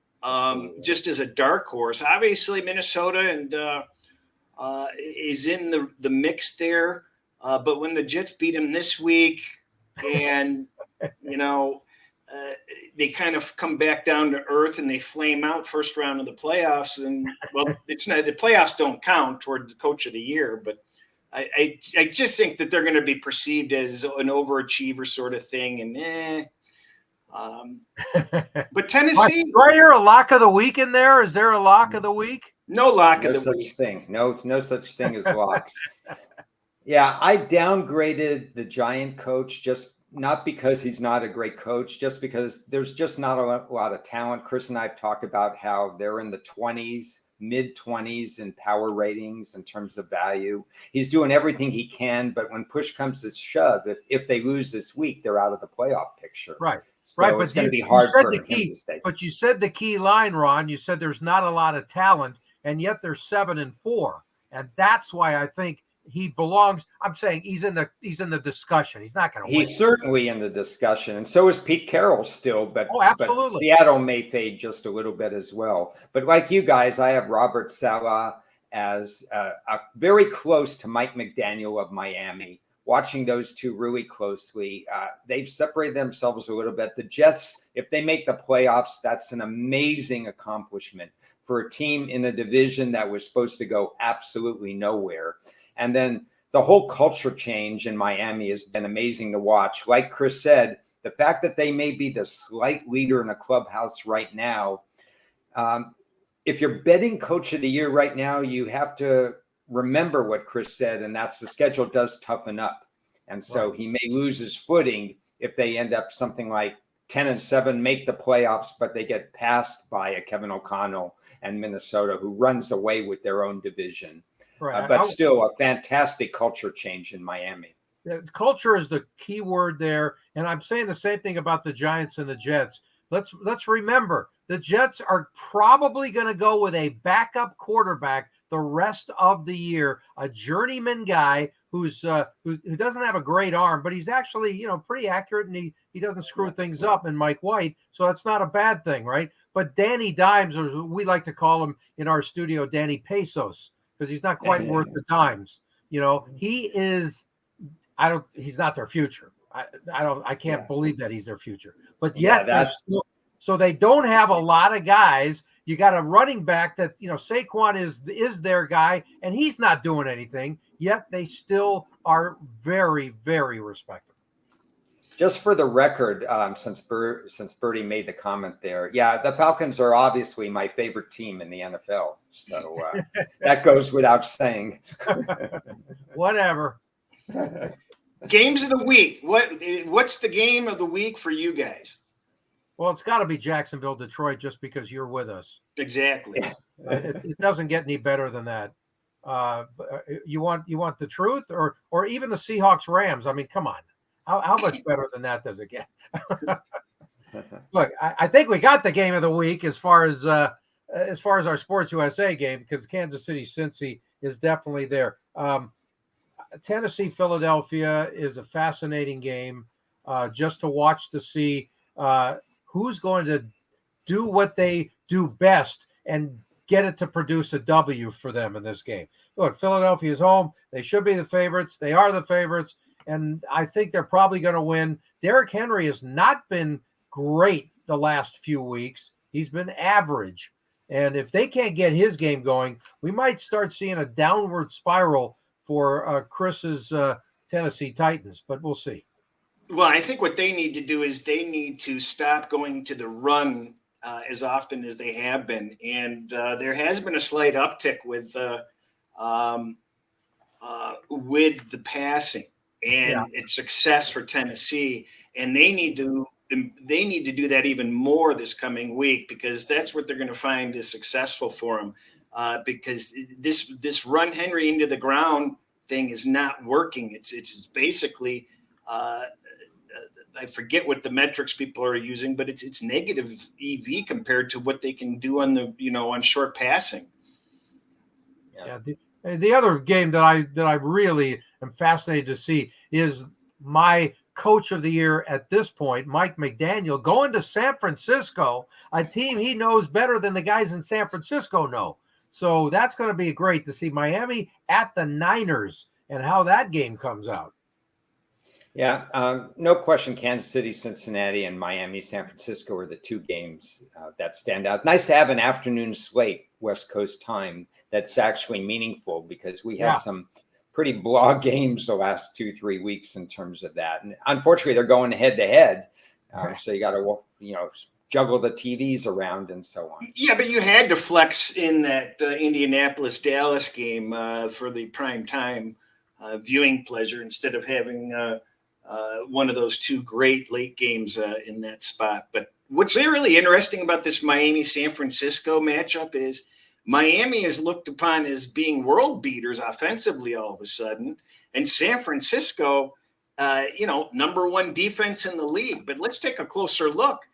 Just as a dark horse, obviously Minnesota and is in the mix there. But when the Jets beat him this week and, they kind of come back down to earth and they flame out first round of the playoffs. And it's not, the playoffs don't count toward the Coach of the Year, but I just think that they're going to be perceived as an overachiever sort of thing. And but Tennessee, do I hear a lock of the week in there? Is there a lock of the week? No lock of the week. No such thing as locks. Yeah, I downgraded the Giant coach just not because he's not a great coach, just because there's just not a lot of talent. Chris and I have talked about how they're in the 20s, mid-20s in power ratings in terms of value. He's doing everything he can, but when push comes to shove, if they lose this week, they're out of the playoff picture. Right. So right, it's going to be hard for him to stay. But you said the key line, Ron. You said there's not a lot of talent, and yet they're 7-4, and that's why I think he belongs. I'm saying he's in the discussion. He's not going to win. He's certainly in the discussion, and so is Pete Carroll still. But absolutely. Seattle may fade just a little bit as well. But like you guys, I have Robert Saleh as very close to Mike McDaniel of Miami. Watching those two really closely, they've separated themselves a little bit. The Jets, if they make the playoffs, that's an amazing accomplishment for a team in a division that was supposed to go absolutely nowhere. And then the whole culture change in Miami has been amazing to watch. Like Chris said, the fact that they may be the slight leader in a clubhouse right now, if you're betting coach of the year right now, you have to remember what Chris said, and that's the schedule does toughen up. And so he may lose his footing if they end up something like 10-7, make the playoffs, but they get passed by a Kevin O'Connell and Minnesota, who runs away with their own division. Right. But still a fantastic culture change in Miami. Culture is the key word there. And I'm saying the same thing about the Giants and the Jets. Let's remember, the Jets are probably going to go with a backup quarterback the rest of the year, a journeyman guy who doesn't have a great arm, but he's actually, pretty accurate, and he doesn't screw things up in Mike White. So that's not a bad thing, right? But Danny Dimes, or we like to call him in our studio, Danny Pesos, because he's not quite worth the dimes. He is. He's not their future. I can't believe that he's their future. But yet, so they don't have a lot of guys. You got a running back that Saquon is their guy, and he's not doing anything. Yet they still are very, very respectable. Just for the record, since Bertie made the comment there, the Falcons are obviously my favorite team in the NFL. So that goes without saying. Whatever. Games of the week. What's the game of the week for you guys? Well, it's got to be Jacksonville, Detroit, just because you're with us. Exactly. It doesn't get any better than that. You want the truth, or even the Seahawks Rams? I mean, come on. How much better than that does it get? Look, I think we got the game of the week as far as our Sports USA game, because Kansas City Cincy is definitely there. Tennessee Philadelphia is a fascinating game, just to watch to see who's going to do what they do best and get it to produce a W for them in this game. Look, Philadelphia is home. They should be the favorites. They are the favorites. And I think they're probably going to win. Derrick Henry has not been great the last few weeks. He's been average. And if they can't get his game going, we might start seeing a downward spiral for Chris's Tennessee Titans. But we'll see. Well, I think what they need to do is they need to stop going to the run as often as they have been. And there has been a slight uptick with the passing. And it's success for Tennessee, and they need to do that even more this coming week, because that's what they're going to find is successful for them. Because this run Henry into the ground thing is not working. It's basically I forget what the metrics people are using, but it's negative EV compared to what they can do on on short passing. Yeah. The other game that I really am fascinated to see is my coach of the year at this point, Mike McDaniel, going to San Francisco, a team he knows better than the guys in San Francisco know. So that's going to be great to see Miami at the Niners and how that game comes out. Yeah, no question. Kansas City, Cincinnati, and Miami, San Francisco are the two games that stand out. Nice to have an afternoon slate, West Coast time, that's actually meaningful, because we had some pretty blah games the last 2-3 weeks in terms of that. And unfortunately, they're going head to head. So you got to, juggle the TVs around and so on. Yeah, but you had to flex in that Indianapolis-Dallas game for the prime time viewing pleasure instead of having one of those two great late games in that spot. But what's really interesting about this Miami-San Francisco matchup is Miami is looked upon as being world beaters offensively all of a sudden, and San Francisco, number one defense in the league. But let's take a closer look.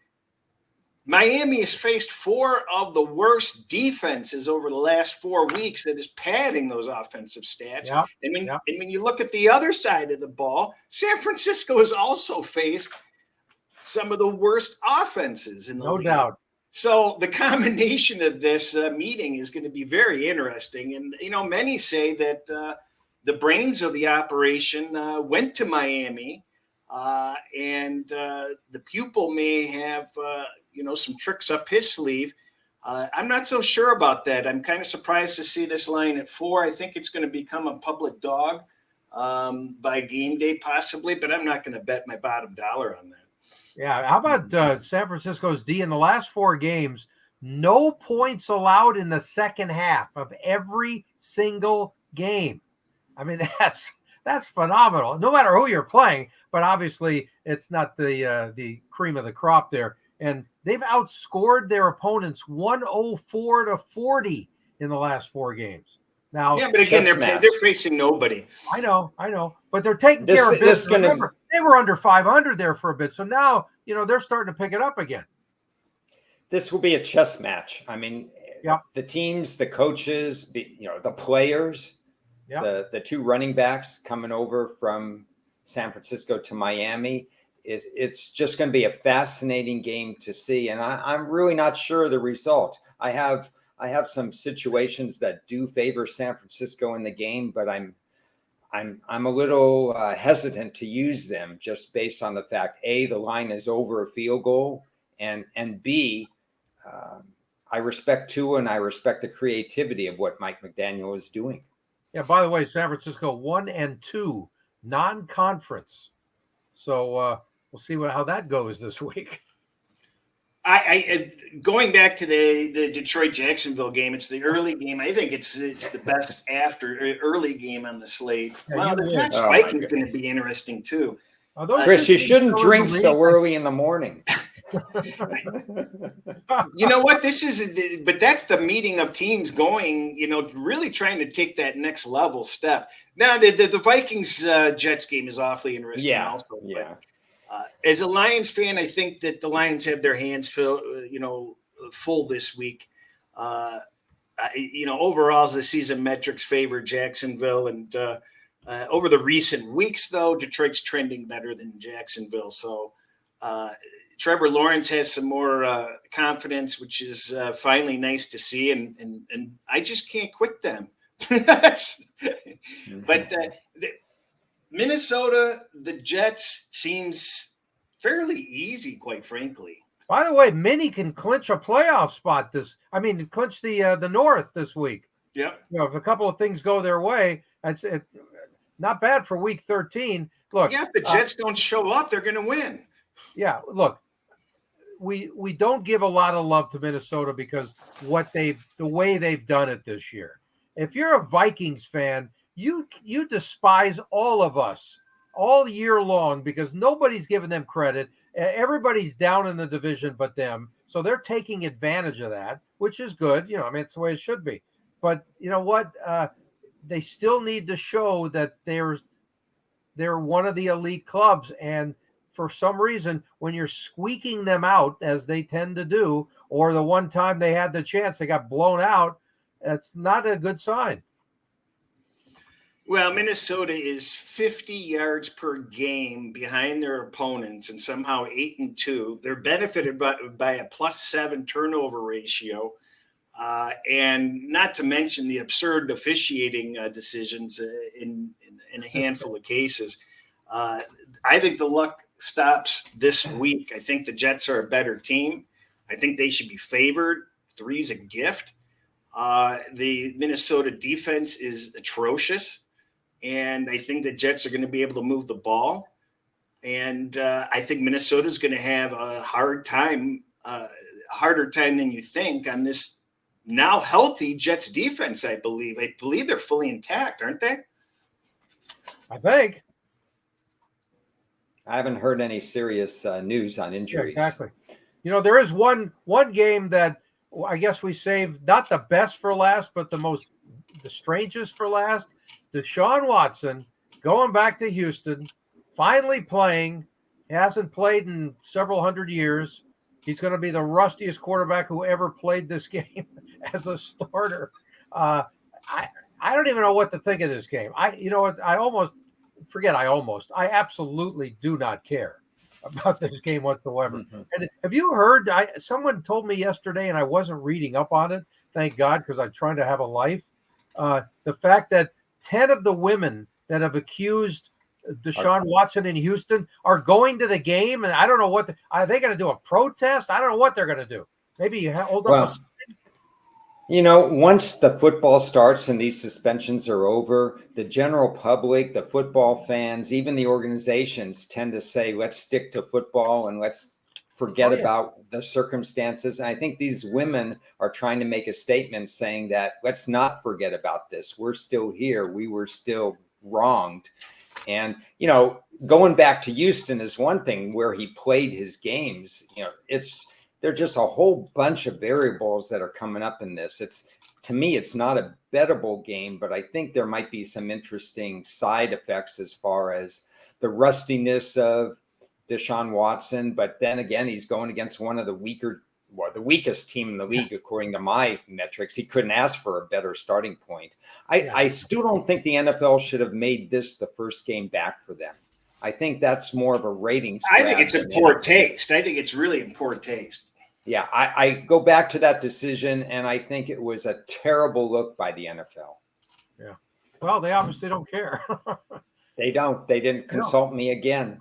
Miami has faced 4 of the worst defenses over the last 4 weeks that is padding those offensive stats. Yeah, and when you look at the other side of the ball, San Francisco has also faced some of the worst offenses in the league. No doubt. So the combination of this meeting is going to be very interesting. And, many say that the brains of the operation went to Miami, and the pupil may have, some tricks up his sleeve. I'm not so sure about that. I'm kind of surprised to see this line at 4. I think it's going to become a public dog by game day possibly, but I'm not going to bet my bottom dollar on that. Yeah. How about San Francisco's D in the last 4 games? No points allowed in the second half of every single game. I mean, that's phenomenal. No matter who you're playing, but obviously it's not the cream of the crop there. And they've outscored their opponents 104-40 in the last 4 games. Now, yeah, but again, they're facing nobody. I know, but they're taking care of business. Remember, they were under 500 there for a bit, so now they're starting to pick it up again. This will be a chess match. I mean, the teams, the coaches, the players, the 2 running backs coming over from San Francisco to Miami. It's just going to be a fascinating game to see, and I'm really not sure the result. I have some situations that do favor San Francisco in the game, but I'm a little hesitant to use them just based on the fact A, the line is over a field goal, and B, I respect Tua and I respect the creativity of what Mike McDaniel is doing. Yeah. By the way, San Francisco 1-2 non-conference, so we'll see how that goes this week. I going back to the Detroit Jacksonville game, it's the early game. I think it's the best early game on the slate. Well, the Jets Vikings going to be interesting too. Chris, you shouldn't drink so early in the morning. You know what? But that's the meeting of teams going, really trying to take that next level step. Now, the Vikings Jets game is awfully interesting. Yeah, also. yeah. As a Lions fan, I think that the Lions have their hands full this week. Overall, the season metrics favor Jacksonville, and over the recent weeks, though, Detroit's trending better than Jacksonville. So Trevor Lawrence has some more confidence, which is finally nice to see, and I just can't quit them. But Minnesota, the Jets seems fairly easy, quite frankly. By the way, Minnie can clinch a playoff spot clinch the North this week. Yeah. If a couple of things go their way, that's not bad for week 13. Look. Yeah, if the Jets don't show up, they're going to win. Yeah, look. We don't give a lot of love to Minnesota because the way they've done it this year. If you're a Vikings fan, you despise all of us all year long because nobody's giving them credit. Everybody's down in the division but them. So they're taking advantage of that, which is good. It's the way it should be. But you know what? They still need to show that they're one of the elite clubs. And for some reason, when you're squeaking them out, as they tend to do, or the one time they had the chance, they got blown out, that's not a good sign. Well, Minnesota is 50 yards per game behind their opponents and somehow 8-2. They're benefited by a +7 turnover ratio. And not to mention the absurd officiating decisions in a handful of cases. I think the luck stops this week. I think the Jets are a better team. I think they should be favored. 3's a gift. The Minnesota defense is atrocious. And I think the Jets are going to be able to move the ball. And I think Minnesota is going to have a harder time than you think on this now healthy Jets defense, I believe. I believe they're fully intact, aren't they? I think. I haven't heard any serious news on injuries. Yeah, exactly. There is one game that I guess we saved, not the best for last, but the strangest for last. Deshaun Watson going back to Houston, finally playing. He hasn't played in several hundred years. He's going to be the rustiest quarterback who ever played this game as a starter. I don't even know what to think of this game. I absolutely do not care about this game whatsoever. Mhm. And have you heard? Someone told me yesterday, and I wasn't reading up on it. Thank God, because I'm trying to have a life. The fact that 10 of the women that have accused Deshaun Watson in Houston are going to the game, and I don't know what are they going to do, a protest? I don't know what they're going to do. Maybe you hold up Well, once the football starts and these suspensions are over, the general public, the football fans, even the organizations tend to say, let's stick to football and let's forget about the circumstances. And I think these women are trying to make a statement saying that let's not forget about this. We're still here. We were still wronged. And, going back to Houston is one thing where he played his games. There's just a whole bunch of variables that are coming up in this. To me, it's not a bettable game, but I think there might be some interesting side effects as far as the rustiness of Deshaun Watson. But then again, he's going against one of the weakest team in the league, according to my metrics. He couldn't ask for a better starting point. I still don't think the NFL should have made this the first game back for them. I think that's more of a ratings. I think it's in poor taste. I think it's really in poor taste. Yeah, I go back to that decision, and I think it was a terrible look by the NFL. Yeah. Well, they obviously don't care. They don't. They didn't consult me again.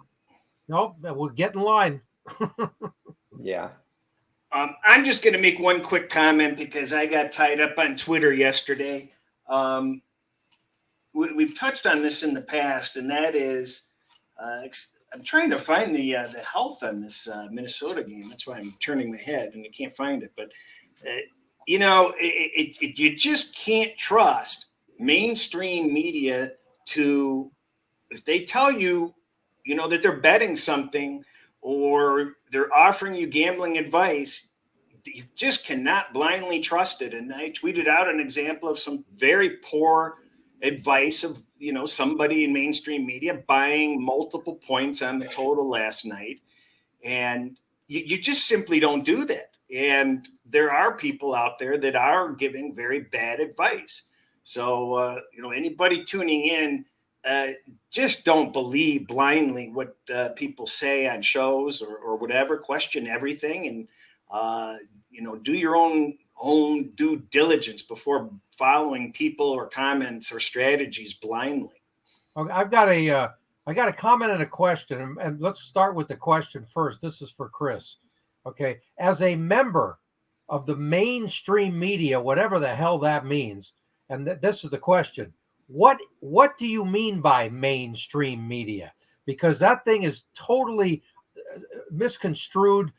Nope. We'll get in line. Yeah. I'm just going to make one quick comment because I got tied up on Twitter yesterday. We've touched on this in the past, and that is I'm trying to find the health on this Minnesota game. That's why I'm turning my head and I can't find it. But you just can't trust mainstream media if they tell you, that they're betting something or they're offering you gambling advice. You just cannot blindly trust it. And I tweeted out an example of some very poor advice of somebody in mainstream media buying multiple points on the total last night, and you just simply don't do that. And there are people out there that are giving very bad advice. So anybody tuning in, just don't believe blindly what people say on shows or whatever. Question everything, and do your own due diligence before following people or comments or strategies blindly. Okay, I got a comment and a question, and let's start with the question first. This is for Chris. Okay, as a member of the mainstream media, whatever the hell that means, and this is the question: what do you mean by mainstream media? Because that thing is totally misconstrued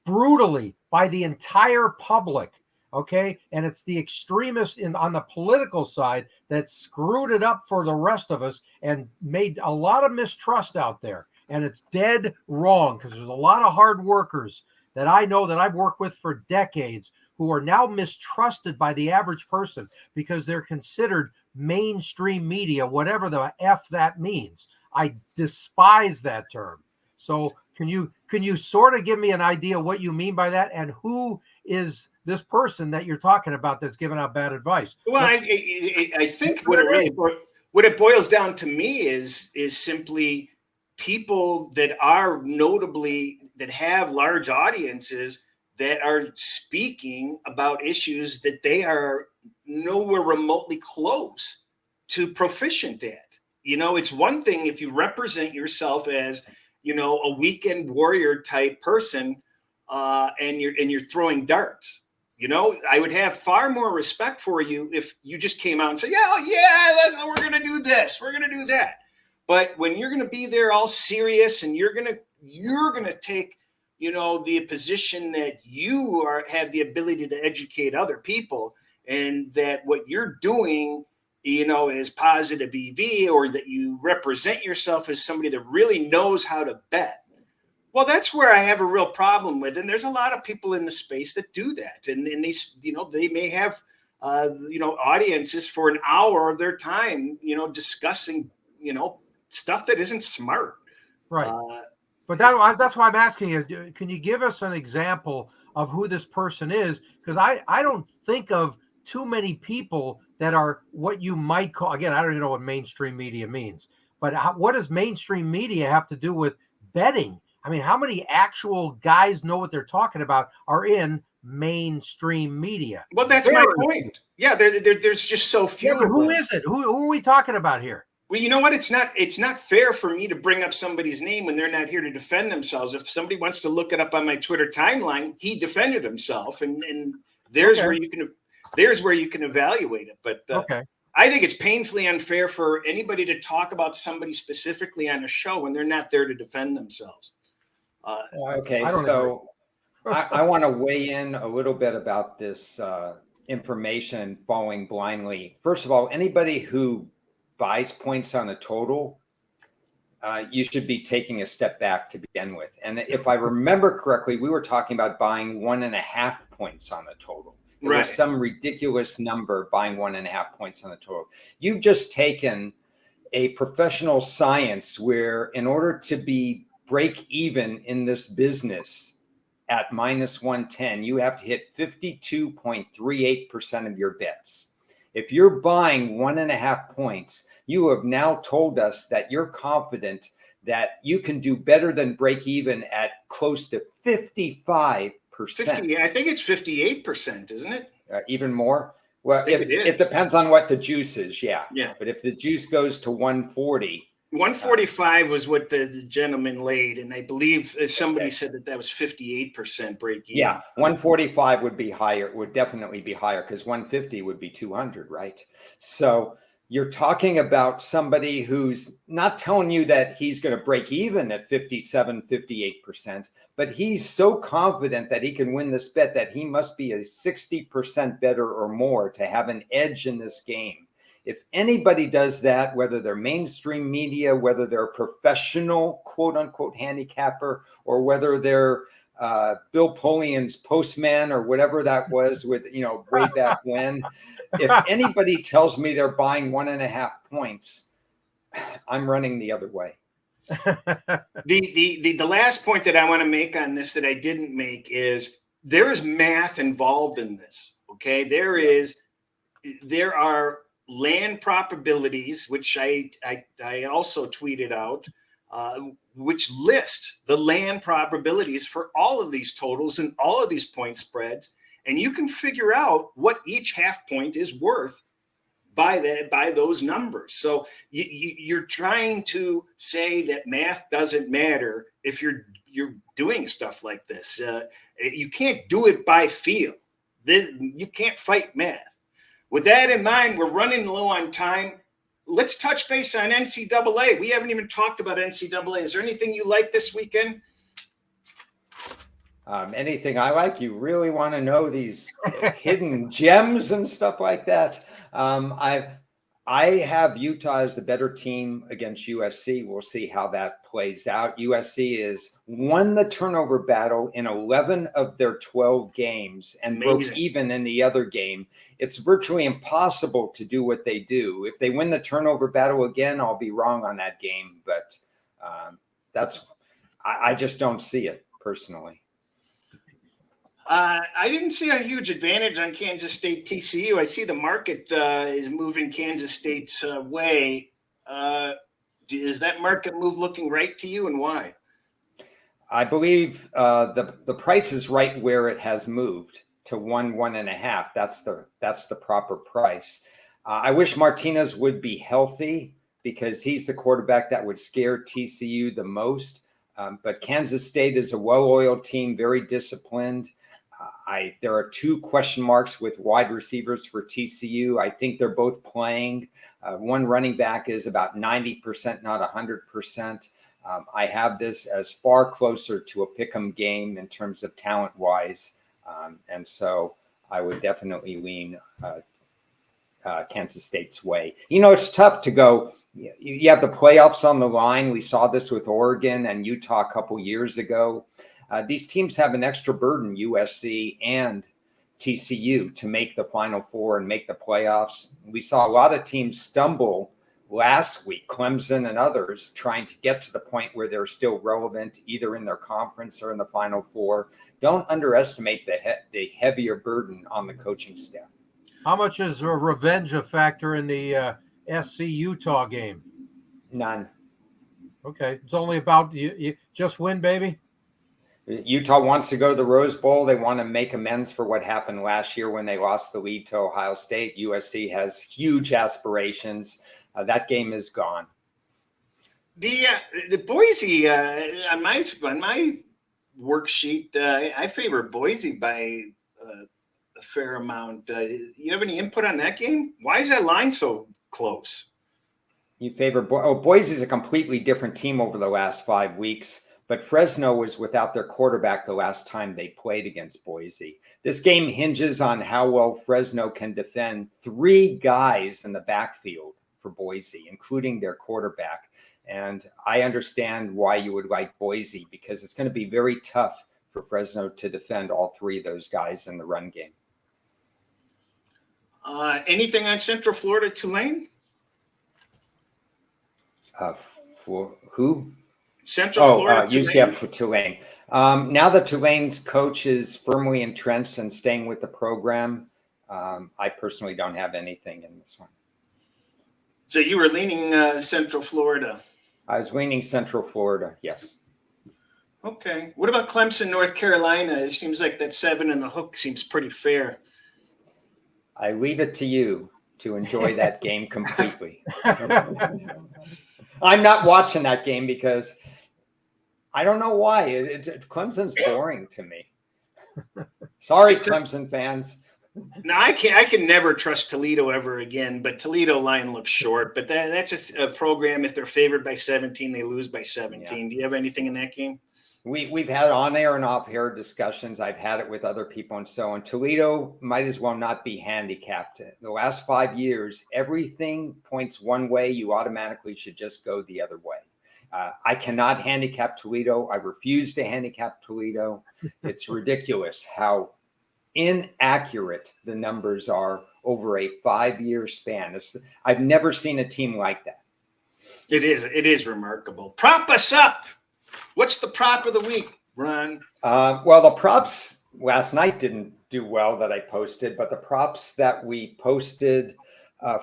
brutally by the entire public. Okay. And it's the extremists on the political side that screwed it up for the rest of us and made a lot of mistrust out there. And it's dead wrong because there's a lot of hard workers that I know that I've worked with for decades who are now mistrusted by the average person because they're considered mainstream media, whatever the F that means. I despise that term. So can you sort of give me an idea what you mean by that, and who is this person that you're talking about that's giving out bad advice? Well, I think what it boils down to me is simply people that are that have large audiences that are speaking about issues that they are nowhere remotely close to proficient at. It's one thing if you represent yourself as a weekend warrior type person, and you're throwing darts. I would have far more respect for you if you just came out and said, we're going to do this, we're going to do that. But when you're going to be there all serious and you're going to take, the position that you have the ability to educate other people, and that what you're doing, is positive EV, or that you represent yourself as somebody that really knows how to bet. Well, that's where I have a real problem with. And there's a lot of people in the space that do that. And these, they may have, audiences for an hour of their time, discussing, stuff that isn't smart. Right. But that's why I'm asking you. Can you give us an example of who this person is? Because I don't think of too many people that are what you might call, again, I don't even know what mainstream media means, but what does mainstream media have to do with betting? I mean, how many actual guys know what they're talking about are in mainstream media? Well, that's my point. Yeah, there's just so few. Yeah, but who is it? Who are we talking about here? Well, you know what? It's not fair for me to bring up somebody's name when they're not here to defend themselves. If somebody wants to look it up on my Twitter timeline, he defended himself, and there's Okay. where you can evaluate it. But Okay. I think it's painfully unfair for anybody to talk about somebody specifically on a show when they're not there to defend themselves. Okay, so I want to weigh in a little bit about this information following blindly. First of all, anybody who buys points on a total, you should be taking a step back to begin with. And if I remember correctly, we were talking about buying 1.5 points on a total. It was some ridiculous number buying 1.5 points on the total. You've just taken a professional science where in order to be break even in this business at -110, you have to hit 52.38% of your bets. If you're buying 1.5 points, you have now told us that you're confident that you can do better than break even at close to 55%. I think it's 58%, isn't it? Even more? Well, it depends on what the juice is, yeah. But if the juice goes to 140. 145 was what the gentleman laid, and I believe somebody said that was 58% break even. Yeah, 145 would be higher, would definitely be higher, because 150 would be 200, right? So you're talking about somebody who's not telling you that he's going to break even at 57, 58%, but he's so confident that he can win this bet that he must be a 60% better or more to have an edge in this game. If anybody does that, whether they're mainstream media, whether they're a professional, quote unquote, handicapper, or whether they're Bill Polian's postman or whatever that was with, way back when, if anybody tells me they're buying 1.5 points, I'm running the other way. The last point that I want to make on this that I didn't make is there is math involved in this. Okay. There are land probabilities, which I also tweeted out, which list the land probabilities for all of these totals and all of these point spreads. And you can figure out what each half point is worth by those numbers. So you're trying to say that math doesn't matter if you're doing stuff like this. You can't do it by feel. You can't fight math. With that in mind, we're running low on time. Let's touch base on NCAA. We haven't even talked about NCAA. Is there anything you like this weekend? Anything I like? You really want to know these hidden gems and stuff like that? I have Utah as the better team against USC. We'll see how that plays out. USC has won the turnover battle in 11 of their 12 games and broke even in the other game. It's virtually impossible to do what they do. If they win the turnover battle again, I'll be wrong on that game. But I just don't see it personally. I didn't see a huge advantage on Kansas State TCU. I see the market is moving Kansas State's way. Is that market move looking right to you, and why? I believe the price is right where it has moved to 1.5. That's the proper price. I wish Martinez would be healthy because he's the quarterback that would scare TCU the most. But Kansas State is a well-oiled team, very disciplined. There are 2 question marks with wide receivers for TCU. I think they're both playing. One running back is about 90%, not 100%. I have this as far closer to a pick'em game in terms of talent-wise. And so I would definitely lean Kansas State's way. It's tough to go. You have the playoffs on the line. We saw this with Oregon and Utah a couple years ago. These teams have an extra burden, USC and TCU, to make the Final Four and make the playoffs. We saw a lot of teams stumble last week, Clemson and others trying to get to the point where they're still relevant, either in their conference or in the Final Four. Don't underestimate the heavier burden on the coaching staff. How much is revenge a factor in the SC Utah game? None. Okay, it's only about you just win, baby. Utah wants to go to the Rose Bowl. They want to make amends for what happened last year when they lost the lead to Ohio State. USC has huge aspirations. That game is gone. The Boise on my worksheet, I favor Boise by a fair amount. You have any input on that game? Why is that line so close? You favor Boise is a completely different team over the last 5 weeks. But Fresno was without their quarterback the last time they played against Boise. This game hinges on how well Fresno can defend 3 guys in the backfield for Boise, including their quarterback. And I understand why you would like Boise, because it's going to be very tough for Fresno to defend all 3 of those guys in the run game. Anything on Central Florida, Tulane? For who? Central Florida. UCF for Tulane. Now that Tulane's coach is firmly entrenched and staying with the program, I personally don't have anything in this one. So you were leaning Central Florida. I was leaning Central Florida, yes. Okay. What about Clemson, North Carolina? It seems like that 7 in the hook seems pretty fair. I leave it to you to enjoy that game completely. I'm not watching that game because I don't know why. Clemson's boring to me. Sorry, Clemson fans. No, I can never trust Toledo ever again, but Toledo line looks short. But that's just a program. If they're favored by 17, they lose by 17. Yeah. Do you have anything in that game? We've had on-air and off-air discussions. I've had it with other people and so on. Toledo might as well not be handicapped. The last 5 years, everything points one way. You automatically should just go the other way. I cannot handicap Toledo. I refuse to handicap Toledo. It's ridiculous how inaccurate the numbers are over a 5-year span. I've never seen a team like that. It is remarkable. Prop us up. What's the prop of the week, Ron? Well, the props last night didn't do well that I posted, but the props that we posted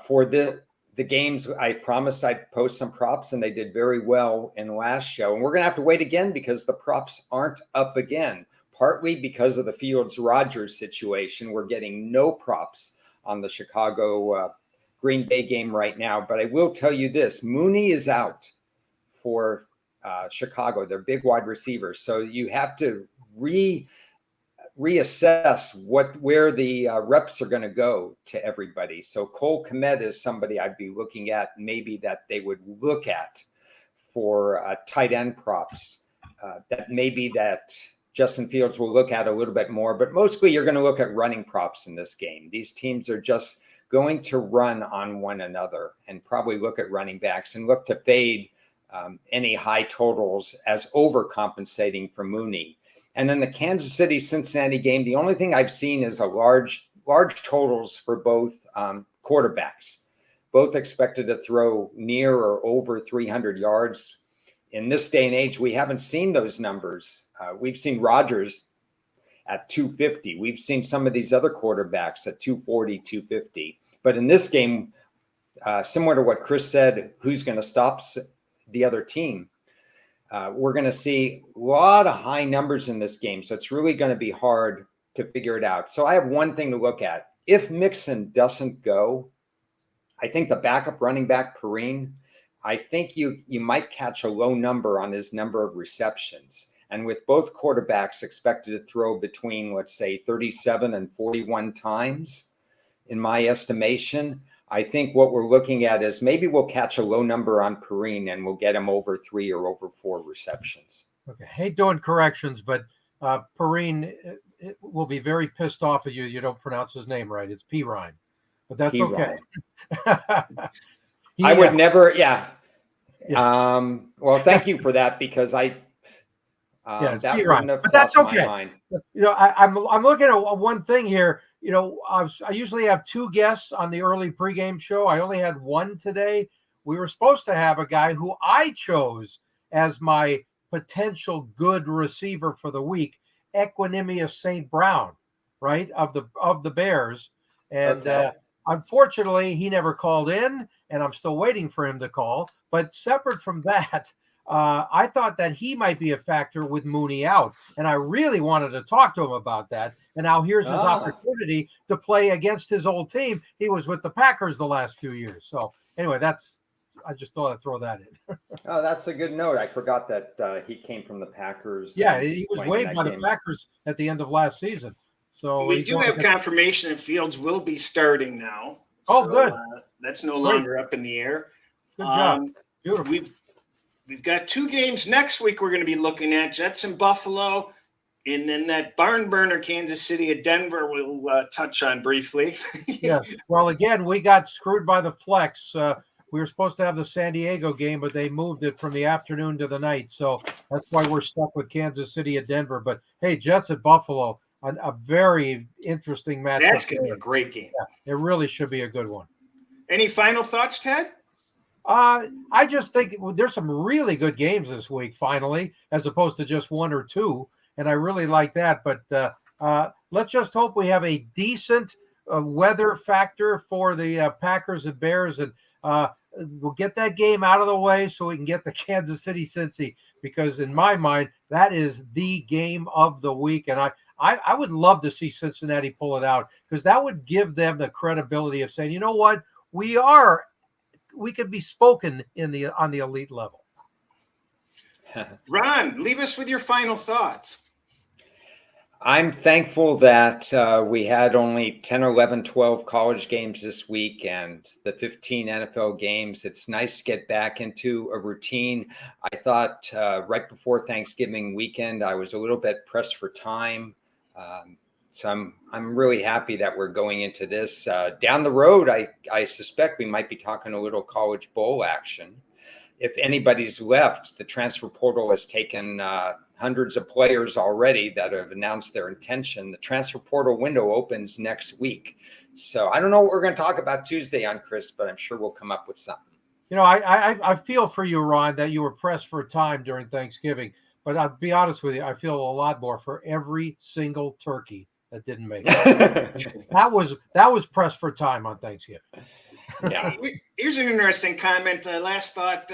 for the games, I promised I'd post some props, and they did very well in the last show. And we're going to have to wait again because the props aren't up again, partly because of the Fields-Rogers situation. We're getting no props on the Chicago Green Bay game right now. But I will tell you this, Mooney is out for Chicago, their big wide receiver. So you have to reassess where the reps are going to go to everybody. So Cole Kmet is somebody I'd be looking at, maybe that they would look at for tight end props. That maybe that Justin Fields will look at a little bit more, but mostly you're going to look at running props in this game. These teams are just going to run on one another, and probably look at running backs and look to fade any high totals as overcompensating for Mooney. And in the Kansas City-Cincinnati game, the only thing I've seen is a large totals for both quarterbacks, both expected to throw near or over 300 yards. In this day and age, we haven't seen those numbers. We've seen Rodgers at 250. We've seen some of these other quarterbacks at 240, 250. But in this game, similar to what Chris said, who's going to stop the other team? We're going to see a lot of high numbers in this game. So it's really going to be hard to figure it out. So I have one thing to look at. If Mixon doesn't go, I think the backup running back, Perrine, I think you might catch a low number on his number of receptions. And with both quarterbacks expected to throw between, let's say, 37 and 41 times, in my estimation, I think what we're looking at is maybe we'll catch a low number on Perrine and we'll get him over 3 or over 4 receptions. Okay. Hate doing corrections, but Perrine will be very pissed off at you. You don't pronounce his name right. It's Perrine, but that's okay. I would never. Yeah. Well, thank you for that, because that wouldn't have crossed my mind. You know, I'm looking at one thing here. You know, I usually have 2 guests on the early pregame show. I only had one today. we were supposed to have a guy who I chose as my potential good receiver for the week, Equanimous St. Brown, right, of the Bears. And unfortunately, he never called in, and I'm still waiting for him to call. But separate from that, I thought that he might be a factor with Mooney out, and I really wanted to talk to him about that. And now here's his opportunity to play against his old team. He was with the Packers the last few years. So anyway, I just thought I'd throw that in. Oh, that's a good note. I forgot that he came from the Packers. Yeah, he was waived by the Packers at the end of last season. So we do have confirmation that Fields will be starting now. Oh, so, good. That's no longer up in the air. Good job. Beautiful. We've got 2 games next week we're going to be looking at, Jets and Buffalo, and then that barn burner Kansas City at Denver we'll touch on briefly. Yes. Well, again, we got screwed by the flex. We were supposed to have the San Diego game, but they moved it from the afternoon to the night. So that's why we're stuck with Kansas City at Denver. But, hey, Jets at Buffalo, a very interesting matchup. That's going to be a great game. Yeah, it really should be a good one. Any final thoughts, Ted? I just think there's some really good games this week, finally, as opposed to just 1 or 2. And I really like that. But let's just hope we have a decent weather factor for the Packers and Bears. And we'll get that game out of the way so we can get the Kansas City Cincy, because in my mind, that is the game of the week. And I would love to see Cincinnati pull it out, because that would give them the credibility of saying, you know what, we could be spoken on the elite level. Ron, leave us with your final thoughts. I'm thankful that we had only 10, 11, 12 college games this week and the 15 NFL games. It's nice to get back into a routine. I thought right before Thanksgiving weekend, I was a little bit pressed for time. So I'm really happy that we're going into this. Down the road, I suspect we might be talking a little college bowl action. If anybody's left, the transfer portal has taken hundreds of players already that have announced their intention. The transfer portal window opens next week. So I don't know what we're going to talk about Tuesday on Chris, but I'm sure we'll come up with something. You know, I feel for you, Ron, that you were pressed for time during Thanksgiving. But I'll be honest with you, I feel a lot more for every single turkey that didn't make it. that was pressed for time on Thanksgiving. Yeah. Here's an interesting comment. Last thought,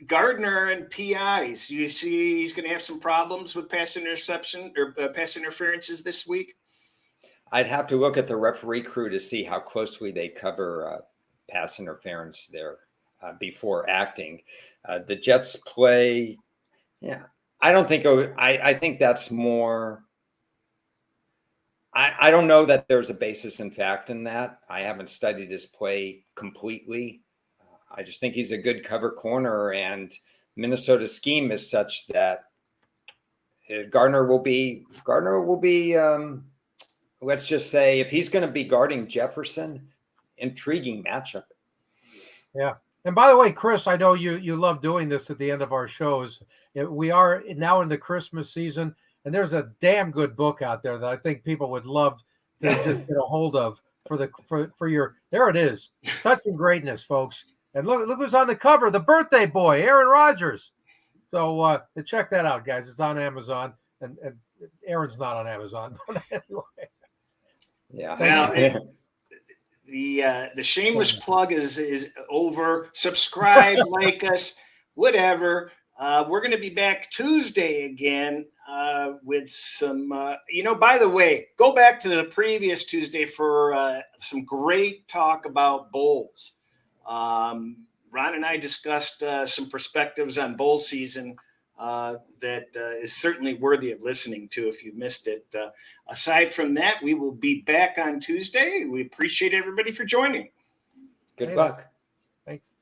Gardner and PIs. You see he's going to have some problems with pass interception or pass interferences this week? I'd have to look at the referee crew to see how closely they cover pass interference there before acting. The Jets play, I don't think I think that's more. I don't know that there's a basis in fact in that. I haven't studied his play completely. I just think he's a good cover corner, and Minnesota's scheme is such that Gardner will be. Let's just say if he's going to be guarding Jefferson, intriguing matchup. Yeah. And by the way, Chris, I know you love doing this at the end of our shows. We are now in the Christmas season, and there's a damn good book out there that I think people would love to just get a hold of for your. There it is, Touching Greatness, folks. And look who's on the cover, the birthday boy, Aaron Rodgers. So check that out, guys. It's on Amazon, and Aaron's not on Amazon, but anyway. Yeah. Well, the shameless plug is over. Subscribe, like us, whatever. We're going to be back Tuesday again with some, by the way, go back to the previous Tuesday for some great talk about bowls. Ron and I discussed some perspectives on bowl season that is certainly worthy of listening to if you missed it. Aside from that, we will be back on Tuesday. We appreciate everybody for joining. Good luck.